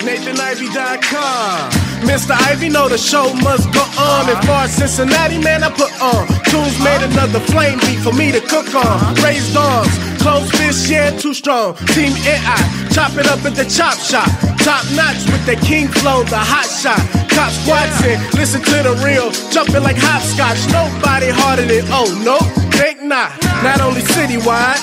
NathanIvy.com. Mr. Ivy know the show must go on. As far as Cincinnati, man, I put on. Tunes made another flame beat for me to cook on. Raised arms, closed fists, yeah, too strong. Team AI, chop it up at the chop shop. Top notch with the king flow, the hot shot. Cops watching, listen to the real. Jumping like hopscotch, nobody harder than, oh, no, think not. Not only citywide,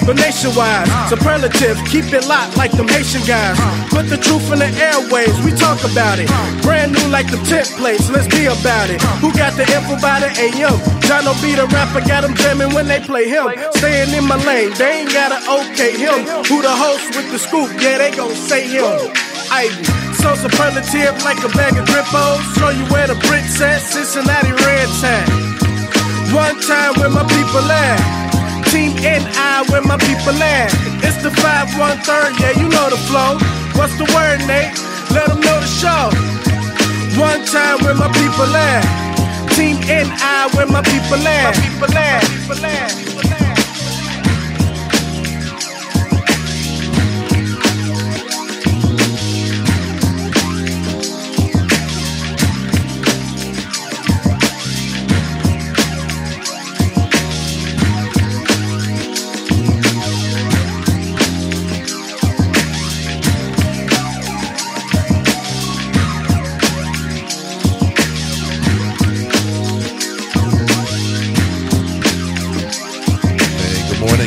but nationwide. Superlative, keep it locked like them Haitian guys. Put the truth in the airwaves, we talk about it. Brand new like the templates, let's be about it. Who got the info about it? AM. Jono B the rapper, got them jamming when they play him. Staying in my lane, they ain't gotta okay him. Who the host with the scoop? Yeah, they gon' say him. Ivy, so superlative like a bag of Drippos. Show you where the bricks at, Cincinnati red tag. One time where my people at. Team NI where my people at. It's the 513, yeah, you know the flow. What's the word, Nate? Let them know the show. One time where my people at. Team NI where my people at. My people at.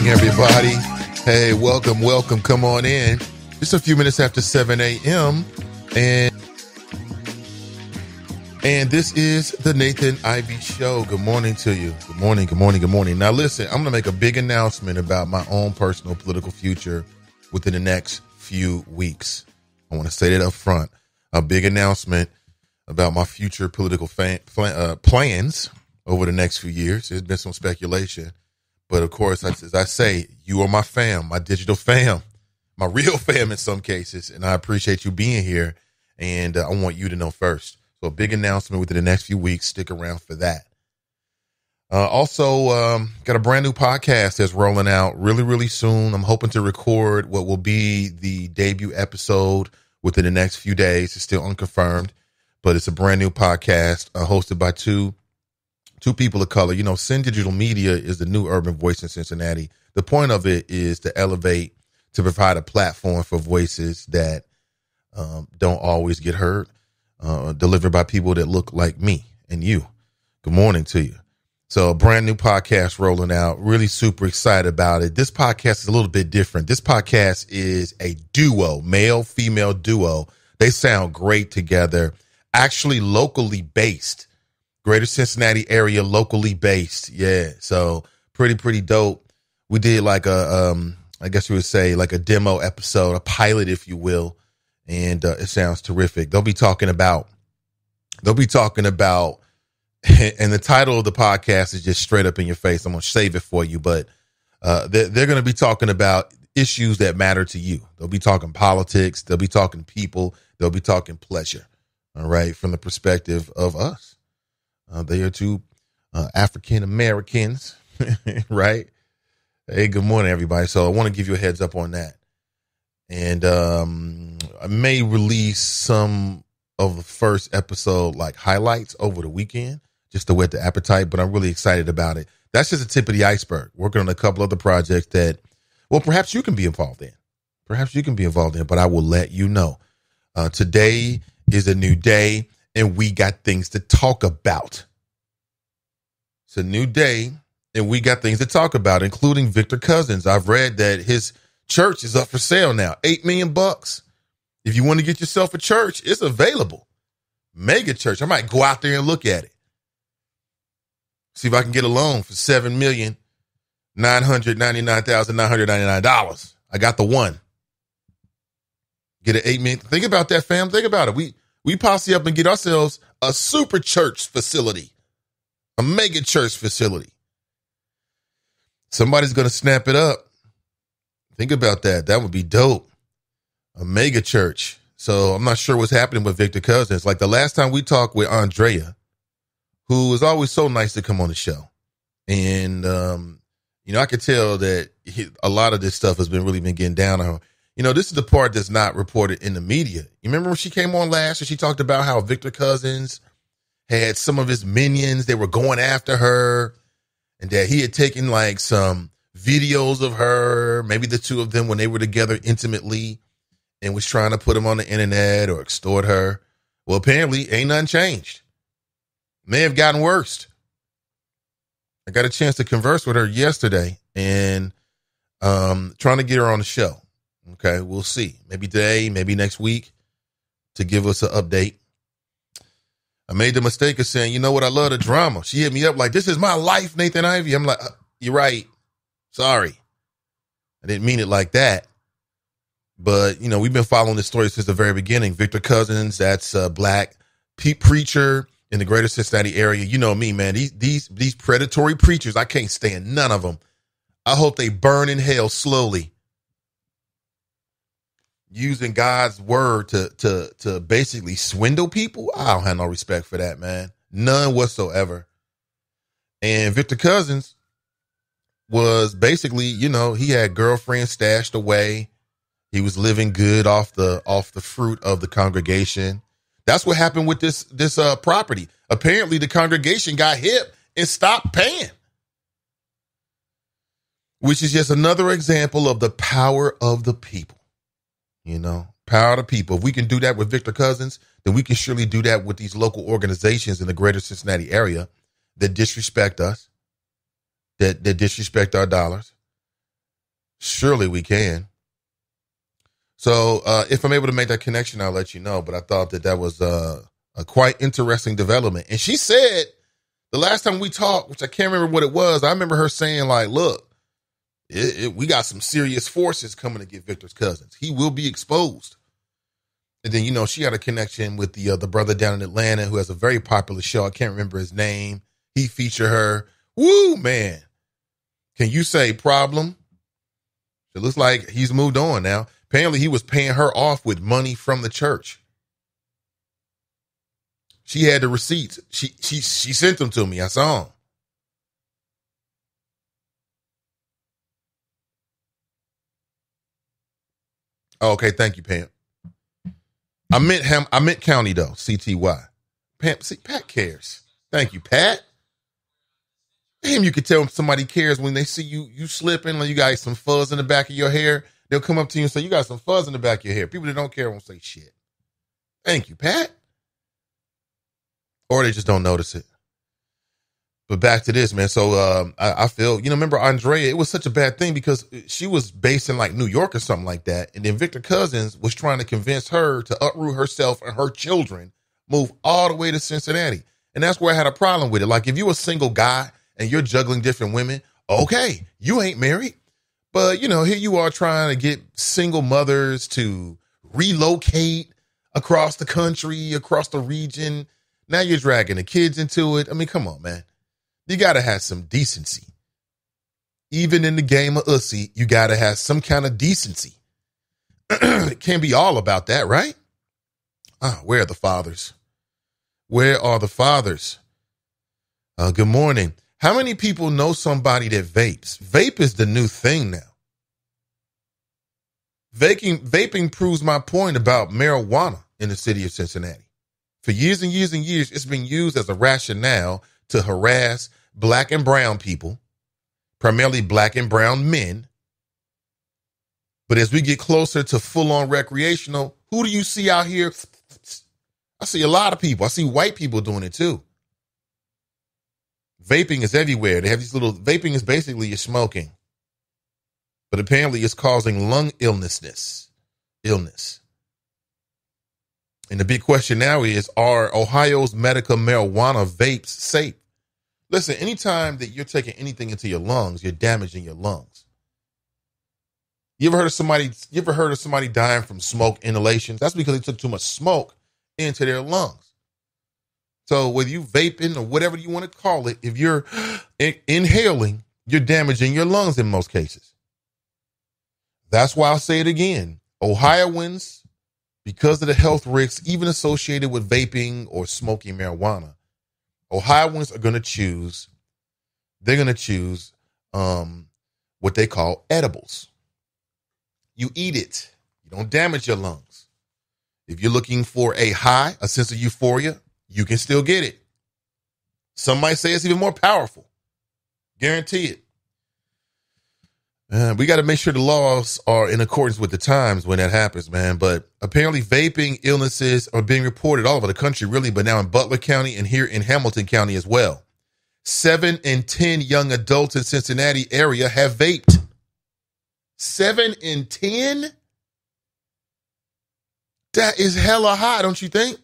Everybody, hey, welcome, come on in. Just a few minutes after 7 a.m. and this is the Nathan Ivy Show. Good morning to you. Good morning. Now listen, I'm going to make a big announcement about my own personal political future within the next few weeks. I want to say that up front. A big announcement about my future political plans over the next few years. There's been some speculation. But of course, as I say, you are my fam, my digital fam, my real fam in some cases. And I appreciate you being here. And I want you to know first. So a big announcement within the next few weeks. Stick around for that. Also, got a brand new podcast that's rolling out really, really soon. I'm hoping to record what will be the debut episode within the next few days. It's still unconfirmed, but it's a brand new podcast hosted by two people of color. You know, Sin Digital Media is the new urban voice in Cincinnati. The point of it is to elevate, to provide a platform for voices that don't always get heard, delivered by people that look like me and you. Good morning to you. So a brand new podcast rolling out. Really super excited about it. This podcast is a little bit different. This podcast is a duo, male-female duo. They sound great together, actually locally based. Greater Cincinnati area, locally based. Yeah. So pretty dope. We did like I guess you would say like a demo episode, a pilot, if you will. And it sounds terrific. They'll be talking about, and the title of the podcast is just straight up in your face. I'm going to save it for you, but they're going to be talking about issues that matter to you. They'll be talking politics. They'll be talking people. They'll be talking pleasure. All right. From the perspective of us. They are two African Americans, right? Hey, good morning, everybody. So I want to give you a heads up on that. And I may release some of the first episode, like highlights over the weekend, just to whet the appetite, but I'm really excited about it. That's just the tip of the iceberg. Working on a couple other projects that, well, perhaps you can be involved in. But I will let you know. Today is a new day. And we got things to talk about. It's a new day, and we got things to talk about, including Victor Cousins. I've read that his church is up for sale now. $8 million. If you want to get yourself a church, it's available. Mega church. I might go out there and look at it. See if I can get a loan for $7,999,999. I got the one. Get an $8 million. Think about that, fam. Think about it. We posse up and get ourselves a super church facility, a mega church facility. Somebody's going to snap it up. Think about that. That would be dope. A mega church. So I'm not sure what's happening with Victor Cousins. Like the last time we talked with Andrea, who is always so nice to come on the show. And, I could tell that a lot of this stuff has really been getting down on her. This is the part that's not reported in the media. You remember when she came on last and she talked about how Victor Cousins had some of his minions, they were going after her, and that he had taken like some videos of her, maybe the two of them when they were together intimately, and was trying to put them on the internet or extort her. Well, apparently ain't nothing changed. May have gotten worse. I got a chance to converse with her yesterday and trying to get her on the show. Okay, we'll see. Maybe today, maybe next week to give us an update. I made the mistake of saying, you know what, I love the drama. She hit me up like, this is my life, Nathan Ivey. I'm like, you're right. Sorry. I didn't mean it like that. But, we've been following this story since the very beginning. Victor Cousins, that's a black preacher in the greater Cincinnati area. You know me, man. These predatory preachers, I can't stand none of them. I hope they burn in hell slowly. Using God's word to basically swindle people. I don't have no respect for that, man. None whatsoever. And Victor Cousins was basically, he had girlfriends stashed away. He was living good off the fruit of the congregation. That's what happened with this property. Apparently the congregation got hip and stopped paying. Which is just another example of the power of the people. Power of the people. If we can do that with Victor Cousins, then we can surely do that with these local organizations in the greater Cincinnati area that disrespect us, that disrespect our dollars. Surely we can. So if I'm able to make that connection, I'll let you know. But I thought that was a quite interesting development. And she said the last time we talked, which I can't remember what it was, I remember her saying like, look, we got some serious forces coming to get Victor's Cousins. He will be exposed. And then, she had a connection with the brother down in Atlanta who has a very popular show. I can't remember his name. He featured her. Woo, man. Can you say problem? It looks like he's moved on now. Apparently he was paying her off with money from the church. She had the receipts. She sent them to me. I saw them. Oh, okay, thank you, Pam. I meant county though, CTY. Pam, see, Pat cares. Thank you, Pat. Damn, you can tell somebody cares when they see you slipping, like you got some fuzz in the back of your hair. They'll come up to you and say, you got some fuzz in the back of your hair. People that don't care won't say shit. Thank you, Pat. Or they just don't notice it. But back to this, man. So I feel, remember Andrea, it was such a bad thing because she was based in like New York or something like that. And then Victor Cousins was trying to convince her to uproot herself and her children, move all the way to Cincinnati. And that's where I had a problem with it. Like if you're a single guy and you're juggling different women, okay, you ain't married. But, here you are trying to get single mothers to relocate across the country, across the region. Now you're dragging the kids into it. I mean, come on, man. You got to have some decency. Even in the game of Ussy, you got to have some kind of decency. It can't be all about that, right? Where are the fathers? Where are the fathers? Good morning. How many people know somebody that vapes? Vape is the new thing now. Vaping proves my point about marijuana in the city of Cincinnati. For years and years and years, it's been used as a rationale to harass black and brown people, primarily black and brown men. But as we get closer to full-on recreational, who do you see out here? I see a lot of people. I see white people doing it too. Vaping is everywhere. They have these little, vaping is basically you're smoking. But apparently it's causing lung illness. And the big question now is, are Ohio's medical marijuana vapes safe? Listen, anytime that you're taking anything into your lungs, you're damaging your lungs. You ever heard of somebody dying from smoke inhalation? That's because they took too much smoke into their lungs. So whether you vaping or whatever you want to call it, if you're inhaling, you're damaging your lungs in most cases. That's why I'll say it again. Ohioans, because of the health risks, even associated with vaping or smoking marijuana, Ohioans are going to choose. They're going to choose what they call edibles. You eat it. You don't damage your lungs. If you're looking for a high, a sense of euphoria, you can still get it. Some might say it's even more powerful. Guarantee it. We got to make sure the laws are in accordance with the times when that happens, man. But apparently vaping illnesses are being reported all over the country, really, but now in Butler County and here in Hamilton County as well. 7 in 10 young adults in Cincinnati area have vaped. 7 in 10? That is hella high, don't you think?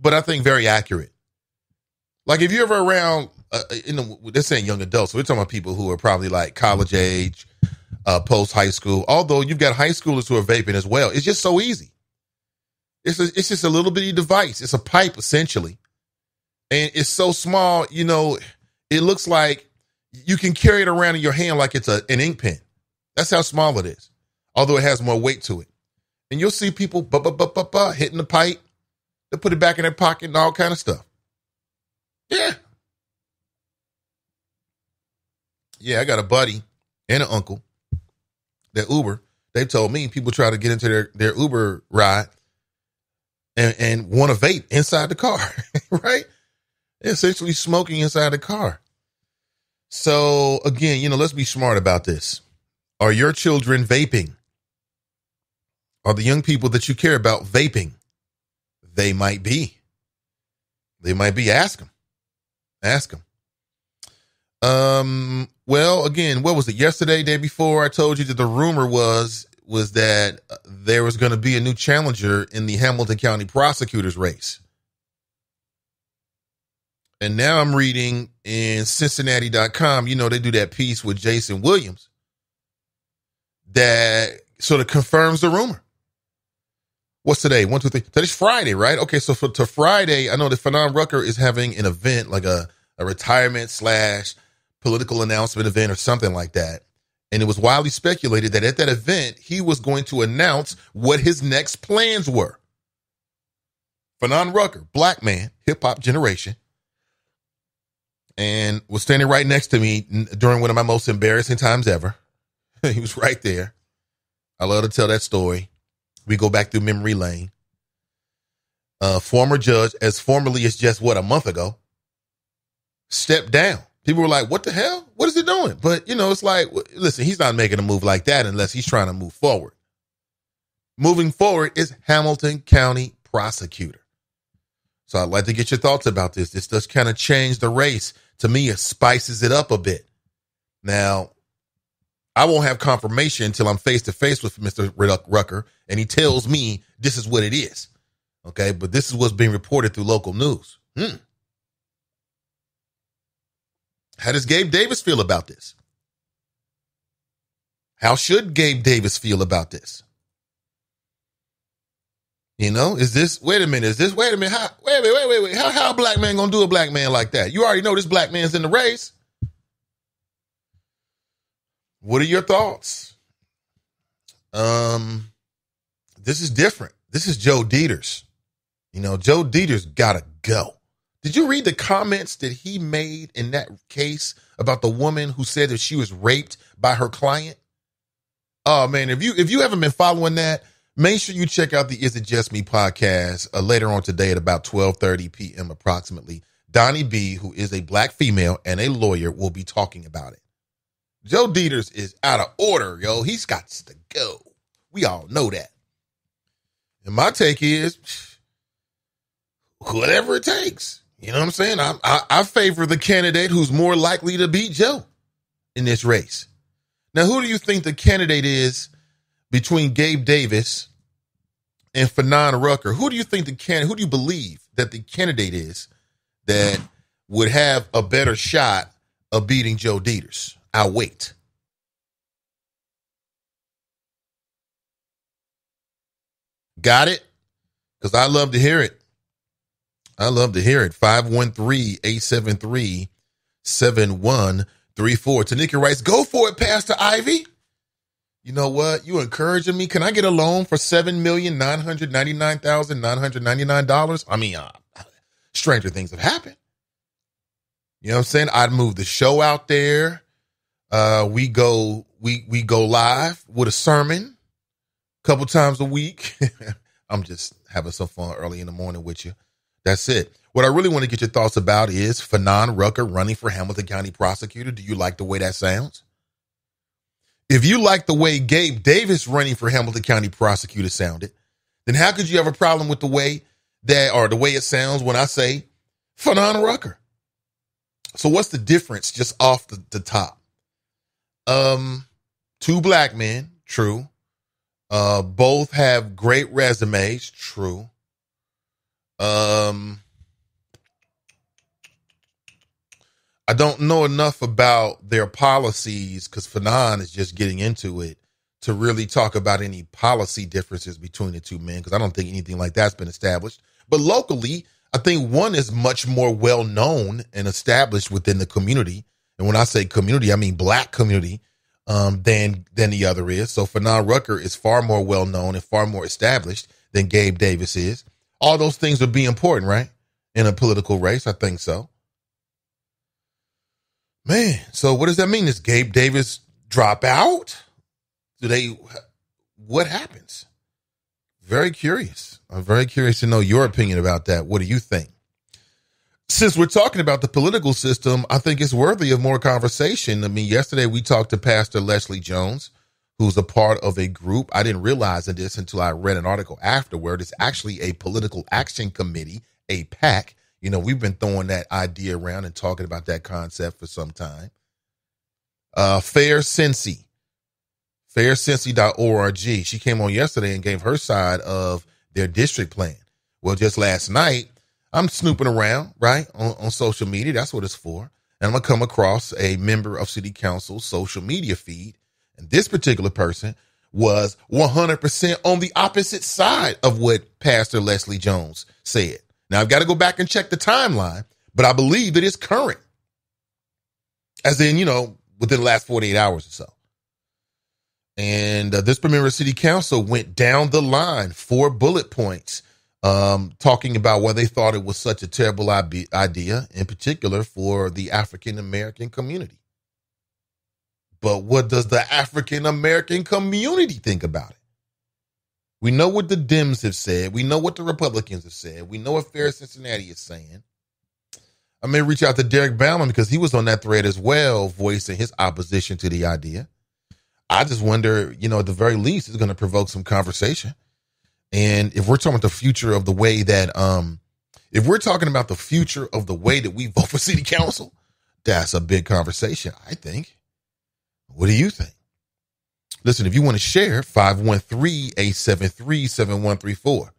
But I think very accurate. Like if you're ever around, they're saying young adults, so we're talking about people who are probably like college age, post high school, although you've got high schoolers who are vaping as well. It's just so easy. It's just a little bitty device. It's a pipe essentially. And it's so small, it looks like you can carry it around in your hand like it's an ink pen. That's how small it is, although it has more weight to it. And you'll see people hitting the pipe. They put it back in their pocket and all kind of stuff. Yeah. Yeah, I got a buddy and an uncle that Uber. They told me people try to get into their Uber ride and want to vape inside the car, right? They're essentially smoking inside the car. So again, let's be smart about this. Are your children vaping? Are the young people that you care about vaping? They might be. They might be. Ask them. Ask them. Well, again, what was it? Yesterday, day before, I told you that the rumor was that there was going to be a new challenger in the Hamilton County Prosecutor's race. And now I'm reading in Cincinnati.com, they do that piece with Jason Williams that sort of confirms the rumor. What's today? 1, 2, 3. Today's Friday, right? Okay, so to Friday, I know that Fanon Rucker is having an event, like a retirement / political announcement event or something like that. And it was widely speculated that at that event, he was going to announce what his next plans were. Fanon Rucker, black man, hip hop generation, and was standing right next to me during one of my most embarrassing times ever. He was right there. I love to tell that story. We go back through memory lane. Former judge, as formerly as just a month ago, stepped down. People were like, what the hell? What is he doing? But, it's like, listen, he's not making a move like that unless he's trying to move forward. Moving forward is Hamilton County Prosecutor. So I'd like to get your thoughts about this. This does kind of change the race. To me, it spices it up a bit. Now, I won't have confirmation until I'm face to face with Mr. Rucker and he tells me this is what it is. Okay, but this is what's being reported through local news. How does Gabe Davis feel about this? How should Gabe Davis feel about this? Is this, wait a minute, how a black man gonna do a black man like that? You already know this black man's in the race. What are your thoughts? This is different. This is Joe Dieters. Joe Dieters gotta go. Did you read the comments that he made in that case about the woman who said that she was raped by her client? Oh man, if you haven't been following that, make sure you check out the Is It Just Me podcast later on today at about 12:30 p.m. approximately. Donnie B, who is a black female and a lawyer, will be talking about it. Joe Dieters is out of order, yo. He's got to go. We all know that. And my take is, whatever it takes. You know what I'm saying? I favor the candidate who's more likely to beat Joe in this race. Now, who do you think the candidate is between Gabe Davis and Fanon Rucker? Who do you think who do you believe that the candidate is that would have a better shot of beating Joe Dieters? I'll wait. Got it? Because I love to hear it. I love to hear it. 513-873-7134. Tanika writes, go for it, Pastor Ivy. You know what? You encouraging me. Can I get a loan for $7,999,999? I mean, stranger things have happened. You know what I'm saying? I'd move the show out there. We go we go live with a sermon a couple times a week. I'm just having some fun early in the morning with you. That's it. What I really want to get your thoughts about is Fanon Rucker running for Hamilton County Prosecutor. Do you like the way that sounds? If you like the way Gabe Davis running for Hamilton County Prosecutor sounded, then how could you have a problem with the way it sounds when I say Fanon Rucker? So what's the difference just off the top? Two black men, true. Both have great resumes, true. I don't know enough about their policies because Fanon is just getting into it to really talk about any policy differences between the two men, because I don't think anything like that's been established. But locally, I think one is much more well known and established within the community. And when I say community, I mean black community than the other is. So Fanon Rucker is far more well known and far more established than Gabe Davis is. All those things would be important, right? In a political race, I think so. Man, so what does that mean? Does Gabe Davis drop out? What happens? Very curious. I'm very curious to know your opinion about that. What do you think? Since we're talking about the political system, I think it's worthy of more conversation. I mean, yesterday we talked to Pastor Leslie Jones, who's a part of a group. I didn't realize this until I read an article afterward. It's actually a political action committee, a PAC. You know, we've been throwing that idea around and talking about that concept for some time. Fair Cincy, faircincy.org. She came on yesterday and gave her side of their district plan. Well, just last night, I'm snooping around, right, on social media. That's what it's for. And I'm going to come across a member of city council's social media feed. And this particular person was 100% on the opposite side of what Pastor Leslie Jones said. Now, I've got to go back and check the timeline, but I believe that it's current. As in, within the last 48 hours or so. And this member of city council went down the line, 4 bullet points, talking about why they thought it was such a terrible idea, in particular for the African-American community. But what does the African-American community think about it? We know what the Dems have said. We know what the Republicans have said. We know what Fair Cincinnati is saying. I may reach out to Derek Bauman because he was on that thread as well, voicing his opposition to the idea. I just wonder, at the very least, it's going to provoke some conversation. And if we're talking about the future of the way that, we vote for city council, that's a big conversation, I think. What do you think? Listen, if you want to share, 513-873-7134.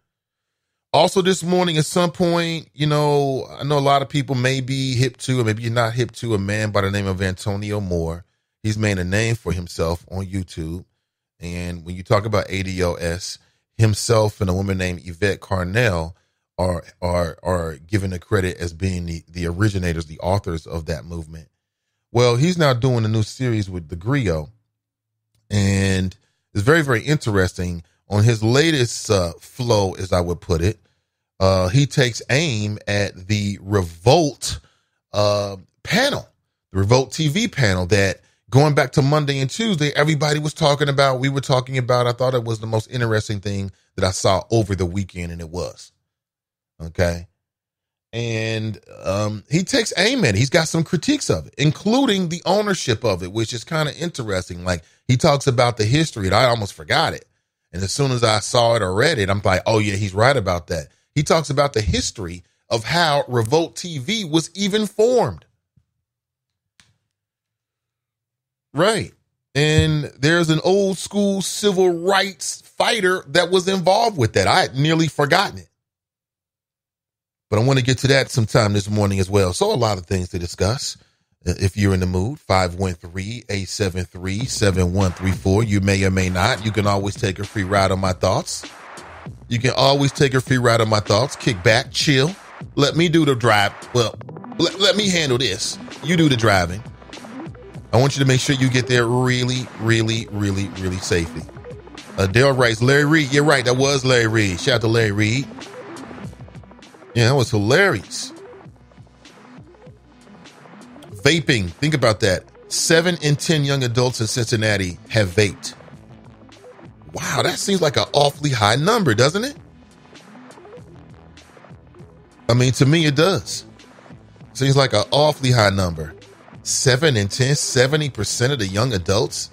Also this morning at some point, I know a lot of people may be hip to, or maybe you're not hip to, a man by the name of Antonio Moore. He's made a name for himself on YouTube. And when you talk about ADOS, himself and a woman named Yvette Carnell are given the credit as being the originators, the authors of that movement. Well, he's now doing a new series with the Griot. And it's very, very interesting. On his latest flow, as I would put it, he takes aim at the Revolt panel, the Revolt TV panel that going back to Monday and Tuesday, everybody was talking about, we were talking about. I thought it was the most interesting thing that I saw over the weekend, and it was. Okay. And he takes aim at it. He's got some critiques of it, including the ownership of it, which is kind of interesting. Like, he talks about the history, and I almost forgot it. And as soon as I saw it or read it, I'm like, oh, yeah, he's right about that. He talks about the history of how Revolt TV was even formed. Right. And there's an old school civil rights fighter that was involved with that. I had nearly forgotten it. But I want to get to that sometime this morning as well. So a lot of things to discuss. If you're in the mood, 513-873-7134. You may or may not. You can always take a free ride on my thoughts. Kick back, chill. Let me do the drive. Well, let me handle this. You do the driving. I want you to make sure you get there really, really, really, really safely. Dale writes, Larry Reed. You're right. That was Larry Reed. Shout out to Larry Reed. Yeah, that was hilarious. Vaping. Think about that. 7 in 10 young adults in Cincinnati have vaped. Wow, that seems like an awfully high number, doesn't it? I mean, to me, it does. Seems like an awfully high number. 7 in 10, 70% of the young adults.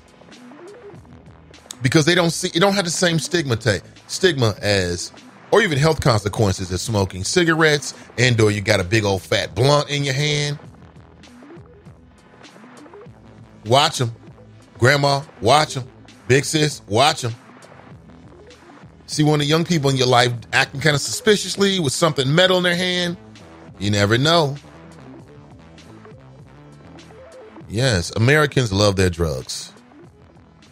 Because they don't have the same stigma as, or even health consequences as smoking cigarettes, and or you got a big old fat blunt in your hand. Watch them. Grandma, watch them. Big sis, watch them. See one of the young people in your life acting kind of suspiciously with something metal in their hand, you never know. Yes, Americans love their drugs.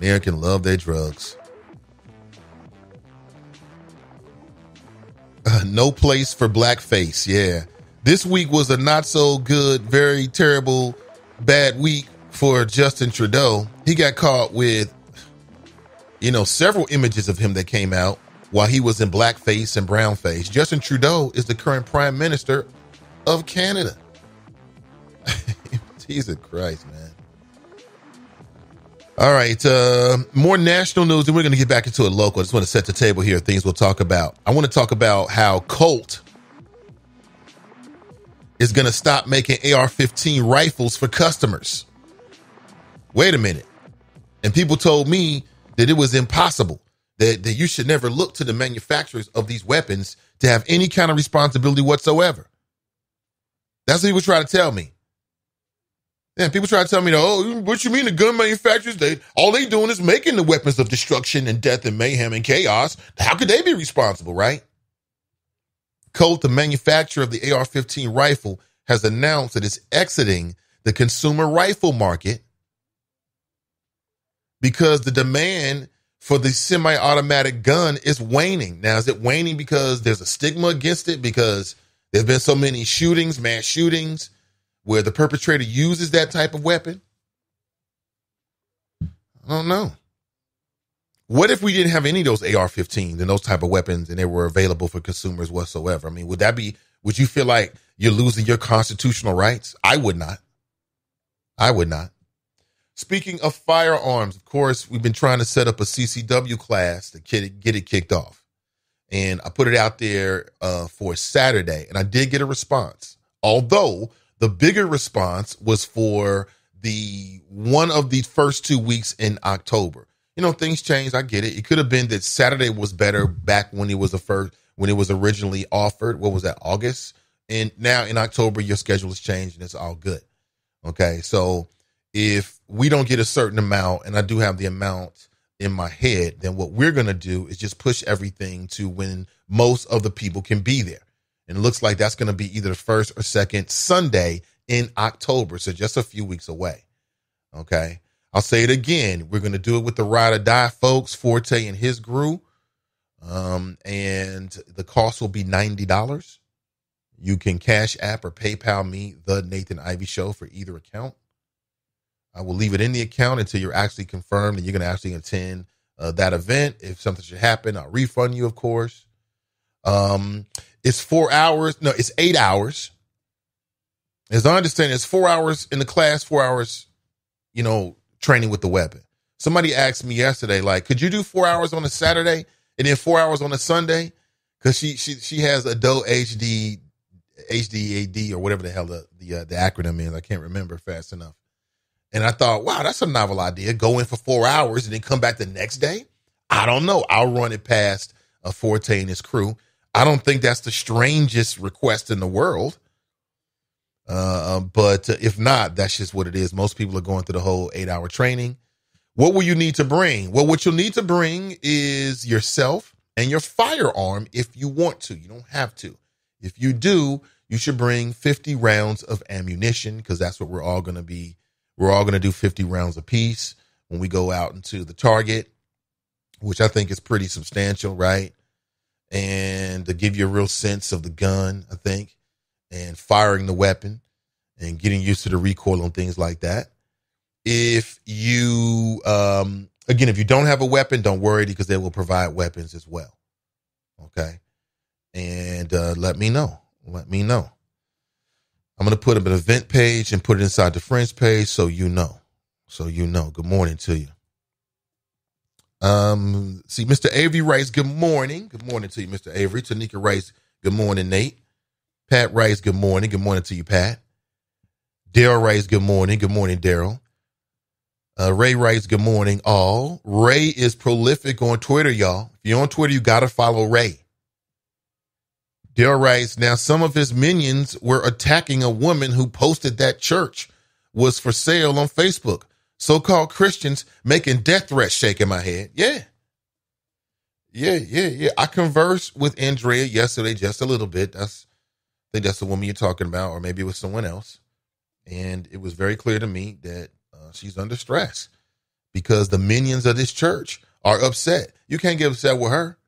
Americans love their drugs. No place for blackface. Yeah. This week was a not so good, very terrible, bad week for Justin Trudeau. He got caught with, several images of him that came out while he was in blackface and brownface. Justin Trudeau is the current prime minister of Canada. Jesus Christ, man. All right, more national news, and we're going to get back into it local. I just want to set the table here, things we'll talk about. I want to talk about how Colt is going to stop making AR-15 rifles for customers. Wait a minute. And people told me that it was impossible, that you should never look to the manufacturers of these weapons to have any kind of responsibility whatsoever. That's what people try to tell me. Yeah, people try to tell me, what you mean the gun manufacturers, all they doing is making the weapons of destruction and death and mayhem and chaos. How could they be responsible, right? Colt, the manufacturer of the AR-15 rifle, has announced that it's exiting the consumer rifle market because the demand for the semi-automatic gun is waning. Now, is it waning because there's a stigma against it? Because there's been so many shootings, mass shootings, where the perpetrator uses that type of weapon? I don't know. What if we didn't have any of those AR-15s and those type of weapons and they were available for consumers whatsoever? I mean, would you feel like you're losing your constitutional rights? I would not. Speaking of firearms, of course, we've been trying to set up a CCW class to get it kicked off. And I put it out there for Saturday, and I did get a response. Although the bigger response was for the one of the first 2 weeks in October. Things changed. I get it. It could have been that Saturday was better back when it was originally offered. What was that, August? And now in October, your schedule has changed and it's all good. Okay. So if we don't get a certain amount, and I do have the amount in my head, then what we're going to do is just push everything to when most of the people can be there. And it looks like that's going to be either the first or second Sunday in October. So just a few weeks away. Okay. I'll say it again. We're going to do it with the Ride or Die folks, Forte and his crew. And the cost will be $90. You can Cash App or PayPal me, The Nathan Ivy Show, for either account. I will leave it in the account until you're actually confirmed and you're going to actually attend that event. If something should happen, I'll refund you, of course. It's 4 hours. No, it's 8 hours. As I understand, it's 4 hours in the class, 4 hours, training with the weapon. Somebody asked me yesterday, like, could you do 4 hours on a Saturday and then 4 hours on a Sunday? Because she has adult HDAD or whatever the hell the acronym is. I can't remember fast enough. And I thought, wow, that's a novel idea. Go in for 4 hours and then come back the next day. I don't know. I'll run it past Forte and his crew. I don't think that's the strangest request in the world. But if not, that's just what it is. Most people are going through the whole 8-hour training. What will you need to bring? Well, what you'll need to bring is yourself and your firearm if you want to. You don't have to. If you do, you should bring 50 rounds of ammunition because that's what we're all going to be. We're all going to do 50 rounds apiece when we go out into the target, which I think is pretty substantial, right? And to give you a real sense of the gun, I think, and firing the weapon and getting used to the recoil and things like that. If you, again, if you don't have a weapon, don't worry because they will provide weapons as well. Okay. And let me know. I'm going to put up an event page and put it inside the friends page so you know. So good morning to you. See, Mr. Avery writes, good morning. Good morning to you, Mr. Avery. Tanika writes, good morning, Nate. Pat writes, good morning. Good morning to you, Pat. Daryl writes, good morning. Good morning, Daryl. Ray writes, good morning, all. Ray is prolific on Twitter, y'all. If you're on Twitter, you got to follow Ray. Daryl writes, now some of his minions were attacking a woman who posted that church was for sale on Facebook. So-called Christians making death threats, shaking my head. Yeah. I conversed with Andrea yesterday just a little bit. I think that's the woman you're talking about, or maybe it was someone else. And it was very clear to me that she's under stress because the minions of this church are upset. You can't get upset with her.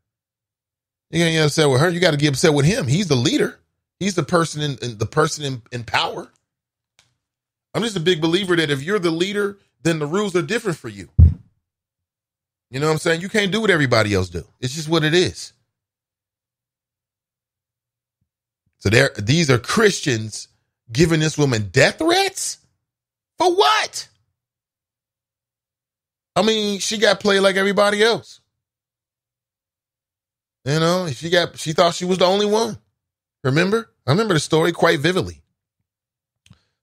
You can't get upset with her. You got to get upset with him. He's the leader. He's the person in power. I'm just a big believer that if you're the leader, then the rules are different for you. You know what I'm saying? You can't do what everybody else do. It's just what it is. So these are Christians giving this woman death threats? For what? I mean, she got played like everybody else. You know, she thought she was the only one. Remember? I remember the story quite vividly.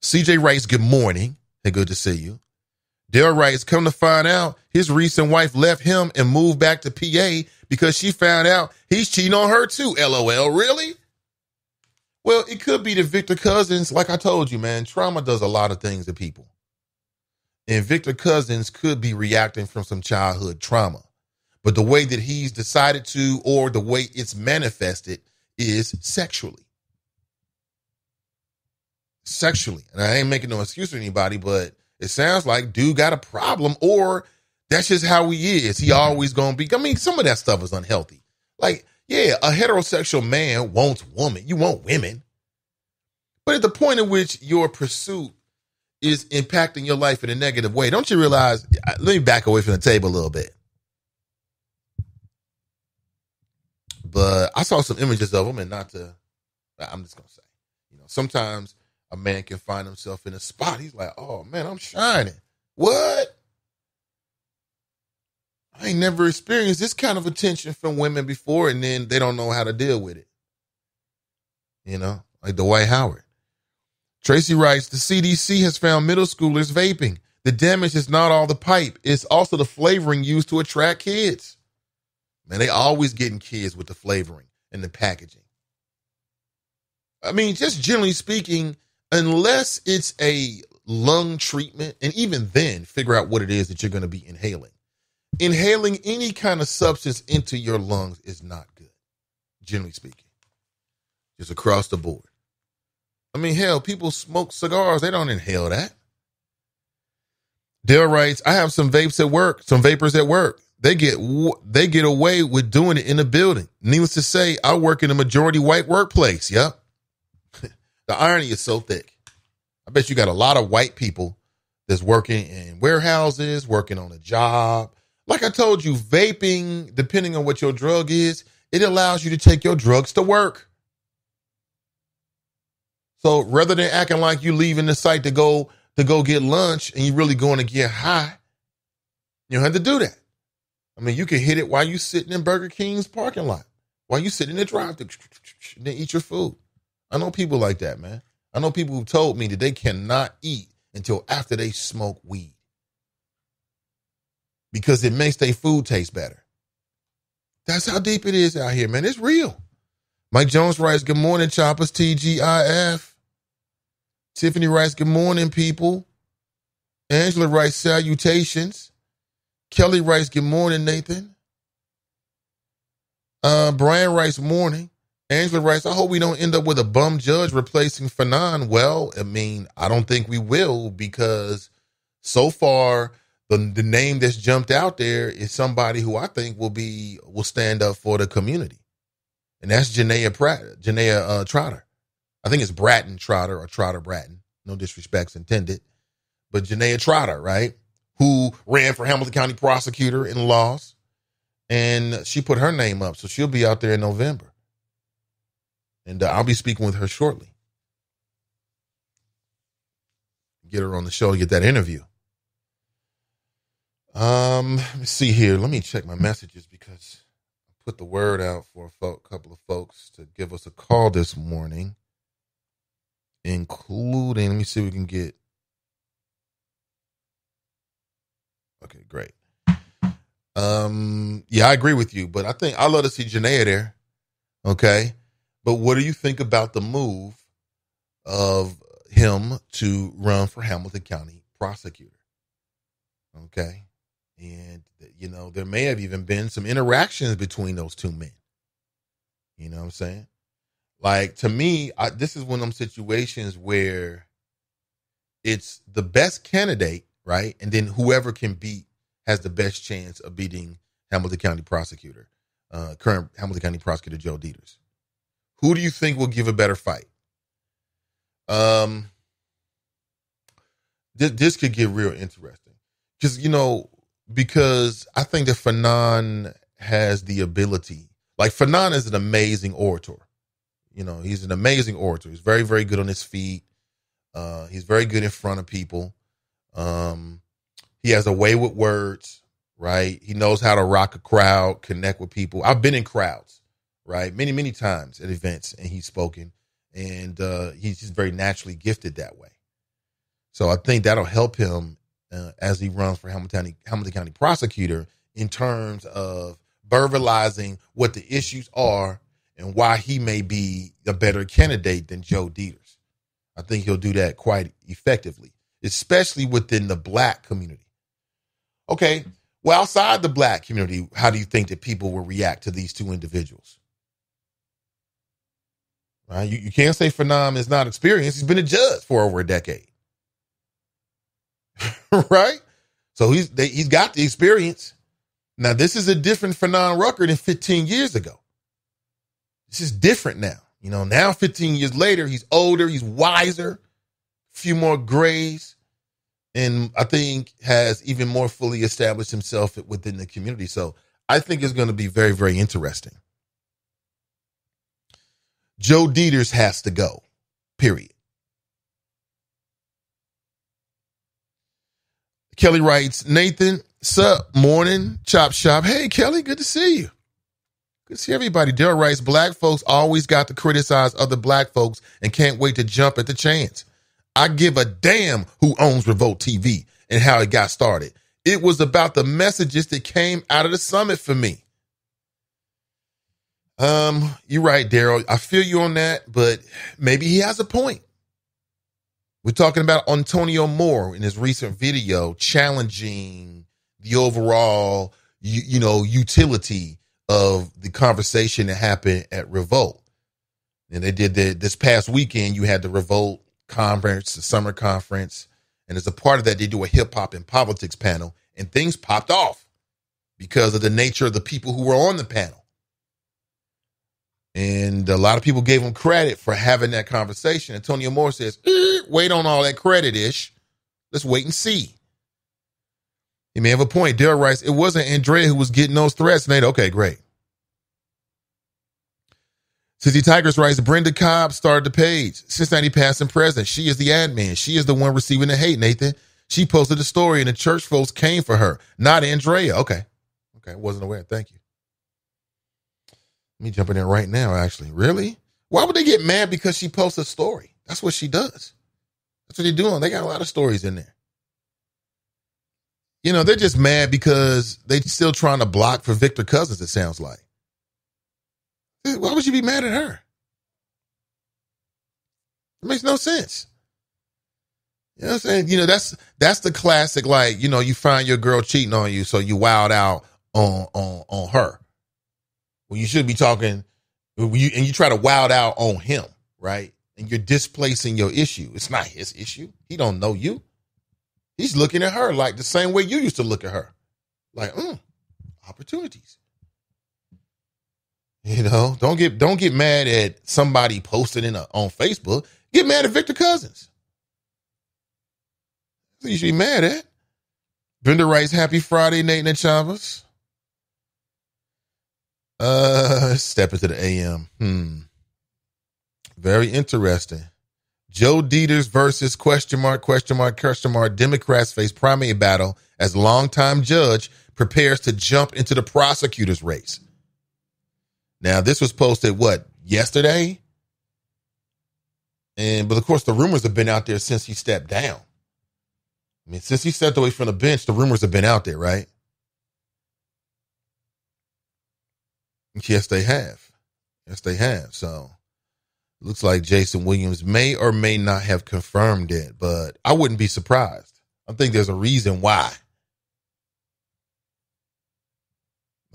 CJ writes, good morning. Hey, good to see you. Dale writes, come to find out, his recent wife left him and moved back to PA because she found out he's cheating on her too. LOL, really? Well, it could be the Victor Cousins. Like I told you, man, trauma does a lot of things to people. And Victor Cousins could be reacting from some childhood trauma. But the way that he's decided to, or the way it's manifested, is sexually. And I ain't making no excuse for anybody, but it sounds like dude got a problem, or that's just how he is. He always gonna be. I mean, some of that stuff is unhealthy. Like, yeah, a heterosexual man wants woman. You want women. But at the point at which your pursuit is impacting your life in a negative way, don't you realize, let me back away from the table a little bit. But I saw some images of them, and I'm just going to say, sometimes a man can find himself in a spot. He's like, oh man, I'm shining. What? I ain't never experienced this kind of attention from women before, and then they don't know how to deal with it. Like Dwight Howard. Tracy writes, the CDC has found middle schoolers vaping. The damage is not all the pipe. It's also the flavoring used to attract kids. Man, they always getting kids with the flavoring and the packaging. I mean, just generally speaking, unless it's a lung treatment, and even then figure out what it is that you're going to be inhaling. Inhaling any kind of substance into your lungs is not good, generally speaking. Just across the board. I mean, hell, people smoke cigars. They don't inhale that. Dale writes, I have some vapors at work. They get away with doing it in the building. Needless to say, I work in a majority white workplace. Yep. The irony is so thick. I bet you got a lot of white people that's working in warehouses, working on a job. Like I told you, vaping, depending on what your drug is, it allows you to take your drugs to work. So rather than acting like you leaving the site to go get lunch and you really going to get high, you don't have to do that. I mean, you can hit it while you sitting in Burger King's parking lot, while you sitting in the drive-thru, then eat your food. I know people like that, man. I know people who told me that they cannot eat until after they smoke weed because it makes their food taste better. That's how deep it is out here, man. It's real. Mike Jones writes, good morning, Choppers, TGIF. Tiffany writes, good morning, people. Angela writes, salutations. Kelly writes, good morning, Nathan. Brian writes, morning. Angela writes, I hope we don't end up with a bum judge replacing Fanon. Well, I mean, I don't think we will, because so far the name that's jumped out there is somebody who I think will stand up for the community. And that's Janaea Trotter. I think it's Bratton Trotter or Trotter Bratton. No disrespects intended. But Janaea Trotter, right? Who ran for Hamilton County Prosecutor and lost. And she put her name up. So she'll be out there in November. And I'll be speaking with her shortly. Get her on the show to get that interview. Let me see here. Let me check my messages because I put the word out for a couple of folks to give us a call this morning, including, let me see if we can get. Okay, great. Yeah, I agree with you, but I love to see Janaea there. Okay. But what do you think about the move of him to run for Hamilton County Prosecutor? Okay. And, you know, there may have even been some interactions between those two men. You know what I'm saying? Like, to me, this is one of them situations where it's the best candidate, right? And then whoever can beat has the best chance of beating Hamilton County Prosecutor, current Hamilton County Prosecutor Joe Deters. Who do you think will give a better fight? This could get real interesting because I think that Fanon has the ability. Like, Fanon is an amazing orator. You know, he's an amazing orator. He's very, very good on his feet. He's very good in front of people. He has a way with words, right? He knows how to rock a crowd, connect with people. I've been in crowds, right? Many, many times at events, and he's spoken, and he's just very naturally gifted that way. So I think that'll help him as he runs for Hamilton County Prosecutor in terms of verbalizing what the issues are and why he may be a better candidate than Joe Deters. I think he'll do that quite effectively, especially within the Black community. Okay, well, outside the Black community, how do you think that people will react to these two individuals? Right? You can't say Fanon is not experienced. He's been a judge for over a decade. Right? So he's got the experience. Now, this is a different Fanon Rucker than 15 years ago. This is different now. You know, now 15 years later, he's older, he's wiser, a few more grays, and I think has even more fully established himself within the community. So I think it's going to be very, very interesting. Joe Deters has to go, period. Kelly writes, Nathan, sup, morning, chop shop. Hey, Kelly, good to see you. Good to see everybody. Daryl writes, Black folks always got to criticize other Black folks and can't wait to jump at the chance. I give a damn who owns Revolt TV and how it got started. It was about the messages that came out of the summit for me. You're right, Daryl. I feel you on that, but maybe he has a point. We're talking about Antonio Moore in his recent video challenging the overall, utility of the conversation that happened at Revolt. And they did this past weekend. You had the Revolt conference, the summer conference. And as a part of that, they do a hip hop and politics panel, and things popped off because of the nature of the people who were on the panel. And a lot of people gave him credit for having that conversation. Antonio Moore says, wait on all that credit-ish. Let's wait and see. He may have a point. Daryl writes, it wasn't Andrea who was getting those threats, Nate. Okay, great. Sissy Tigers writes, Brenda Cobb started the page. Cincinnati past and present. She is the admin. She is the one receiving the hate, Nathan. She posted the story and the church folks came for her, not Andrea. Okay, wasn't aware. Thank you. Let me jump in there right now, actually. Really? Why would they get mad because she posts a story? That's what she does. That's what they're doing. They got a lot of stories in there. You know, they're just mad because they're still trying to block for Victor Cousins, it sounds like. Why would you be mad at her? It makes no sense. You know what I'm saying? You know, that's the classic, like, you know, you find your girl cheating on you, so you wild out on her. Well, you should be talking, and you try to wild out on him, right? And you're displacing your issue. It's not his issue. He don't know you. He's looking at her like the same way you used to look at her. Like, opportunities. You know, don't get mad at somebody posting on Facebook. Get mad at Victor Cousins. That's what you should be mad at. Brenda writes, happy Friday, Nate and Chavez. Step into the AM. Very interesting. Joe Dieters versus question mark, Democrats face primary battle as longtime judge prepares to jump into the prosecutor's race. Now, this was posted, yesterday? But of course, the rumors have been out there since he stepped down. I mean, since he stepped away from the bench, the rumors have been out there, right? Yes, they have. So looks like Jason Williams may or may not have confirmed it, but I wouldn't be surprised. I think there's a reason why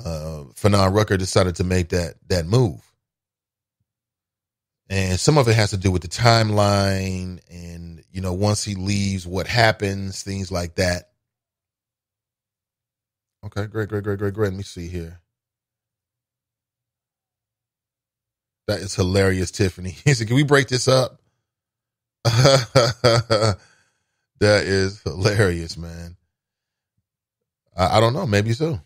Fanon Rucker decided to make that move. And some of it has to do with the timeline and, once he leaves, what happens, things like that. Okay, great. Let me see here. That is hilarious, Tiffany. He said, can we break this up? That is hilarious, man. I don't know. Maybe so.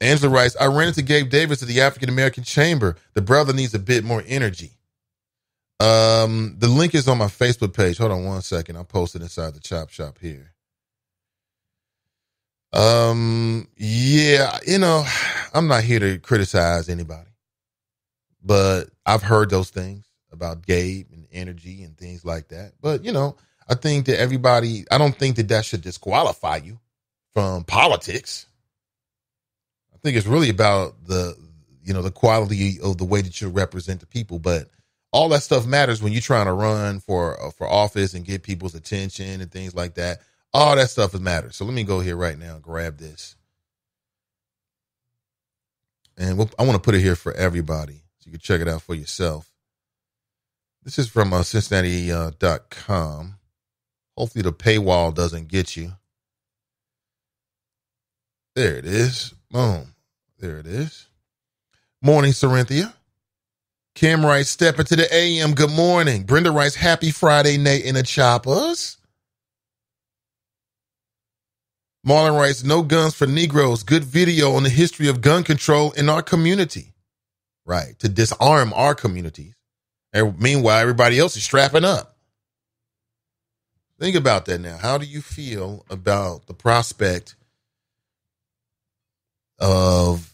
Angela writes, I ran into Gabe Davis at the African American Chamber. The brother needs a bit more energy. The link is on my Facebook page. Hold on one second. I'll post it inside the Chop Shop here. Yeah, I'm not here to criticize anybody, but I've heard those things about Gabe and energy and things like that. But, I think that I don't think that should disqualify you from politics. I think it's really about the quality of the way that you represent the people. But all that stuff matters when you're trying to run for office and get people's attention and things like that. All that stuff matters. So let me go here right now and grab this. And I want to put it here for everybody so you can check it out for yourself. This is from Cincinnati.com. Hopefully the paywall doesn't get you. There it is. Boom. There it is. Morning, Corinthia. Kim writes, step into the AM. Good morning. Brenda writes, happy Friday, Nate and the Choppers. Marlon writes, no guns for Negroes. Good video on the history of gun control in our community. Right. To disarm our communities. And meanwhile, everybody else is strapping up. Think about that now. How do you feel about the prospect of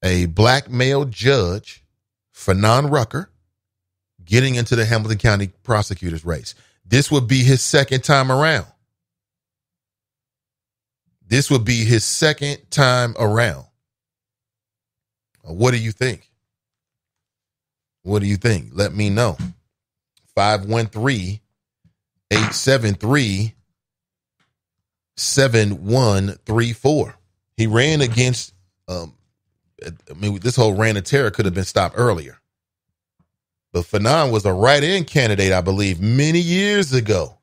a black male judge, Fanon Rucker, getting into the Hamilton County prosecutor's race? This would be his second time around. What do you think? Let me know. 513-873-7134. He ran against, this whole reign of terror could have been stopped earlier. But Fanon was a write-in candidate, I believe, many years ago.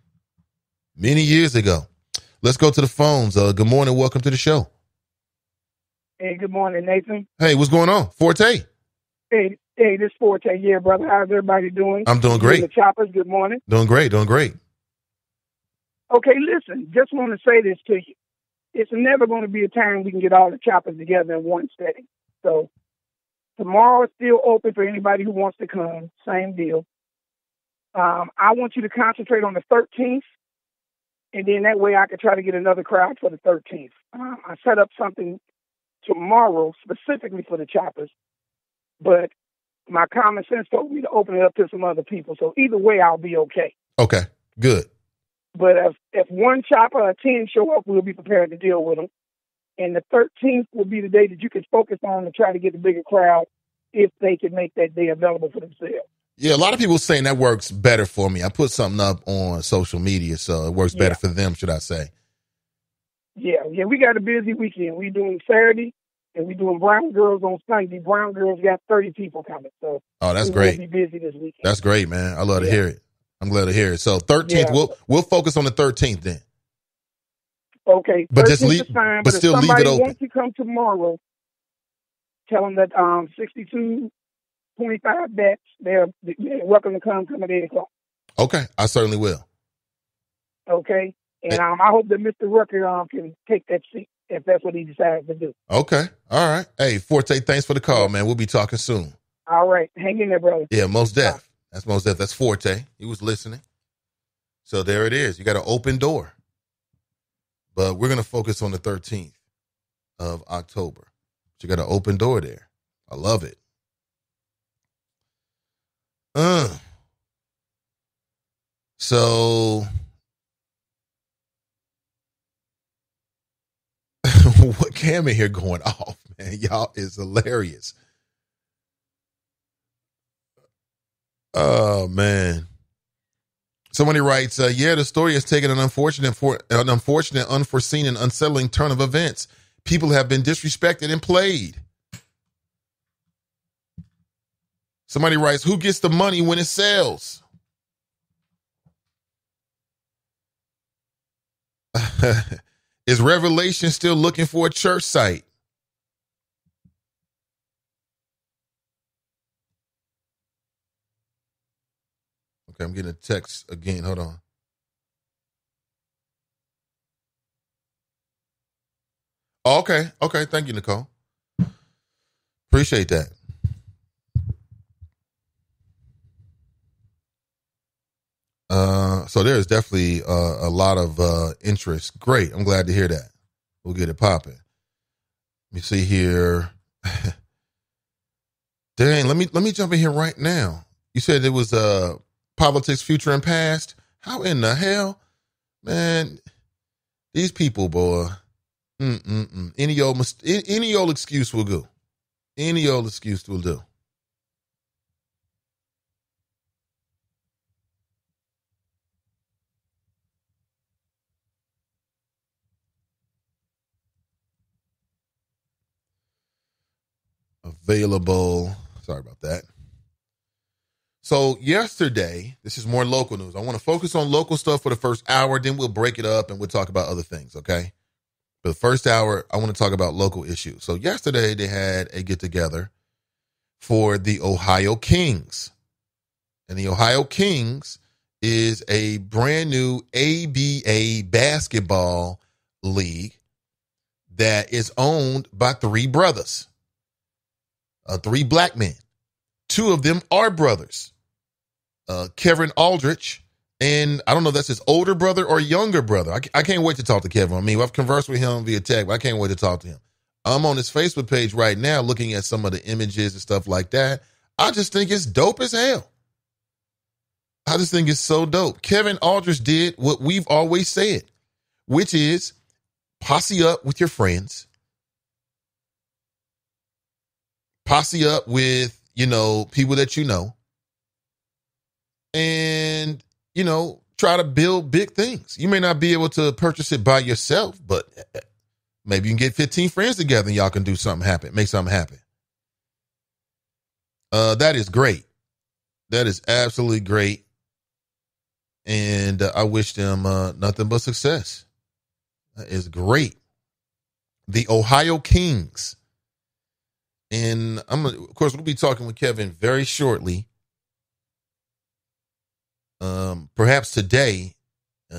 Let's go to the phones. Good morning. Welcome to the show. Hey, good morning, Nathan. Hey, what's going on? Forte. Hey, this Forte. Yeah, brother. How's everybody doing? I'm doing great. The Choppers, good morning. Doing great. Okay, listen, just want to say this to you. It's never going to be a time we can get all the Choppers together in one setting. So tomorrow is still open for anybody who wants to come. Same deal. I want you to concentrate on the 13th. And then that way I could try to get another crowd for the 13th. I set up something tomorrow specifically for the Choppers, but my common sense told me to open it up to some other people. So either way, I'll be okay. Okay, good. But if one Chopper or 10 show up, we'll be prepared to deal with them. And the 13th will be the day that you can focus on to try to get the bigger crowd if they can make that day available for themselves. Yeah, a lot of people saying that works better for me. I put something up on social media, so it works better for them, should I say. Yeah, we got a busy weekend. We doing Saturday, and we doing Brown Girls on Sunday. Brown Girls got 30 people coming. So that's great. We'll be busy this weekend. That's great, man. I love to hear it. I'm glad to hear it. So 13th, we'll focus on the 13th then. Okay, but just leave, fine, but still leave it open. Once you come tomorrow, tell them that 62.25 bets. They're welcome to come at 8 o'clock. Okay, I certainly will. Okay, and I hope that Mr. Rucker can take that seat if that's what he decides to do. Okay, all right. Hey, Forte, thanks for the call, man. We'll be talking soon. All right, hang in there, brother. Yeah, most def. That's most Def. That's Forte. He was listening. So there it is. You got an open door. But we're going to focus on the 13th of October. But you got an open door there. I love it. So what Cam in here going off, man? Y'all is hilarious. Oh, man. Somebody writes, yeah, the story has taken an unfortunate, unforeseen, and unsettling turn of events. People have been disrespected and played. Somebody writes, who gets the money when it sells? Is Revelation still looking for a church site? Okay, I'm getting a text again. Hold on. Okay. Thank you, Nicole. Appreciate that. So there's definitely a lot of interest. Great. I'm glad to hear that. We'll get it popping. Let me see here. Dang, let me jump in here right now. You said it was politics, future and past. How in the hell, man? These people, boy. Any old excuse will do. Any old excuse will do. Available. Sorry about that. So yesterday, this is more local news. I want to focus on local stuff for the first hour, then we'll break it up and we'll talk about other things, okay? For the first hour, I want to talk about local issues. So yesterday, they had a get-together for the Ohio Kings. And the Ohio Kings is a brand new ABA basketball league that is owned by three brothers. Three black men. Two of them are brothers. Kevin Aldrich, and I don't know if that's his older brother or younger brother. I can't wait to talk to Kevin. I mean, I've conversed with him via text, but I can't wait to talk to him. I'm on his Facebook page right now looking at some of the images and stuff like that. I just think it's dope as hell. I just think it's so dope. Kevin Aldrich did what we've always said, which is posse up with your friends. Posse up with, people that you know. And, try to build big things. You may not be able to purchase it by yourself, but maybe you can get 15 friends together and y'all can do something happen, make something happen. That is great. That is absolutely great. And I wish them nothing but success. That is great. The Ohio Kings. And of course, we'll be talking with Kevin very shortly. Perhaps today,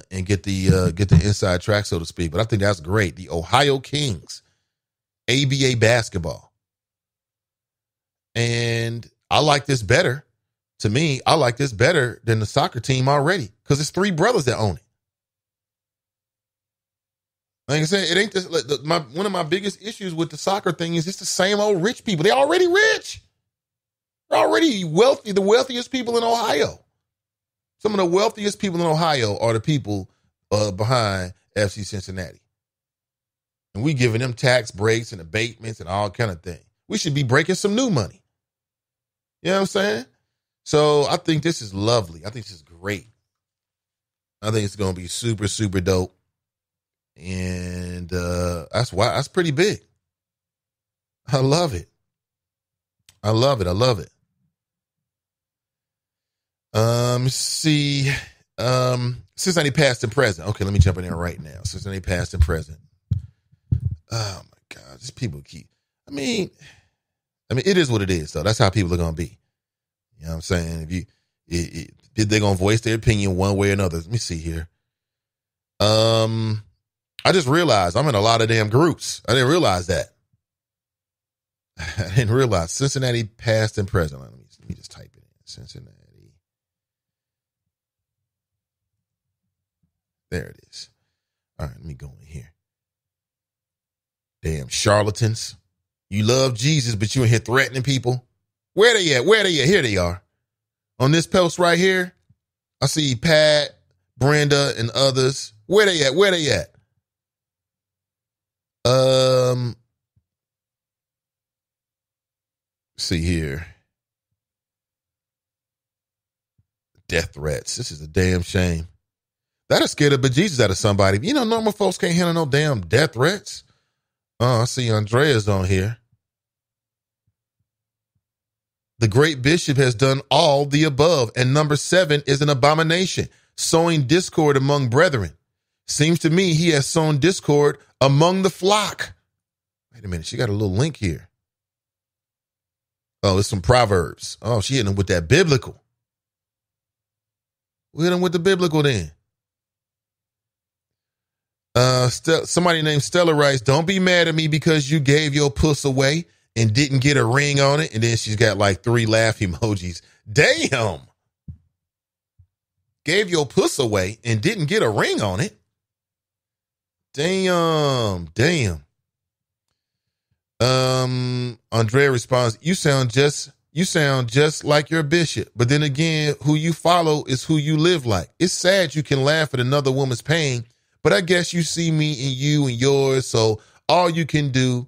and get the inside track, so to speak. But I think that's great. The Ohio Kings, ABA basketball, and I like this better. To me, I like this better than the soccer team already because it's three brothers that own it. Like I said, it ain't this. One of my biggest issues with the soccer thing is it's the same old rich people. They're already rich. They're already wealthy. The wealthiest people in Ohio. Some of the wealthiest people in Ohio are the people behind FC Cincinnati. And we giving them tax breaks and abatements and all kind of things. We should be breaking some new money. You know what I'm saying? So I think this is lovely. I think this is great. I think it's going to be super, super dope. And that's pretty big. I love it. I love it. See, Cincinnati past and present. Okay, let me jump in there right now. Cincinnati past and present. Oh my God, these people keep. I mean, it is what it is, though. That's how people are gonna be. You know what I'm saying? If they're gonna voice their opinion one way or another. Let me see here. I just realized I'm in a lot of damn groups. I didn't realize that. I didn't realize Cincinnati past and present. Let me just type it in. Cincinnati There it is. All right, let me go in here. Damn charlatans. You love Jesus, but you in here threatening people. Where they at? Where they at? Here they are. On this post right here, I see Pat, Brenda, and others. Where they at? Where they at? See here. Death threats. This is a damn shame. That'll scare the bejesus out of somebody. You know, normal folks can't handle no damn death threats. Oh, I see Andrea's on here. The great bishop has done all the above. And number 7 is an abomination, sowing discord among brethren. Seems to me he has sown discord among the flock. Wait a minute. She got a little link here. Oh, it's some Proverbs. Oh, she hitting him with that biblical. We hit him with the biblical then. Somebody named Stella writes, don't be mad at me because you gave your puss away and didn't get a ring on it. And then she's got like 3 laugh emojis. Damn. Gave your puss away and didn't get a ring on it. Damn. Andrea responds, you sound just like your bishop. But then again, who you follow is who you live like. It's sad you can laugh at another woman's pain, but I guess you see me in you and yours. So all you can do,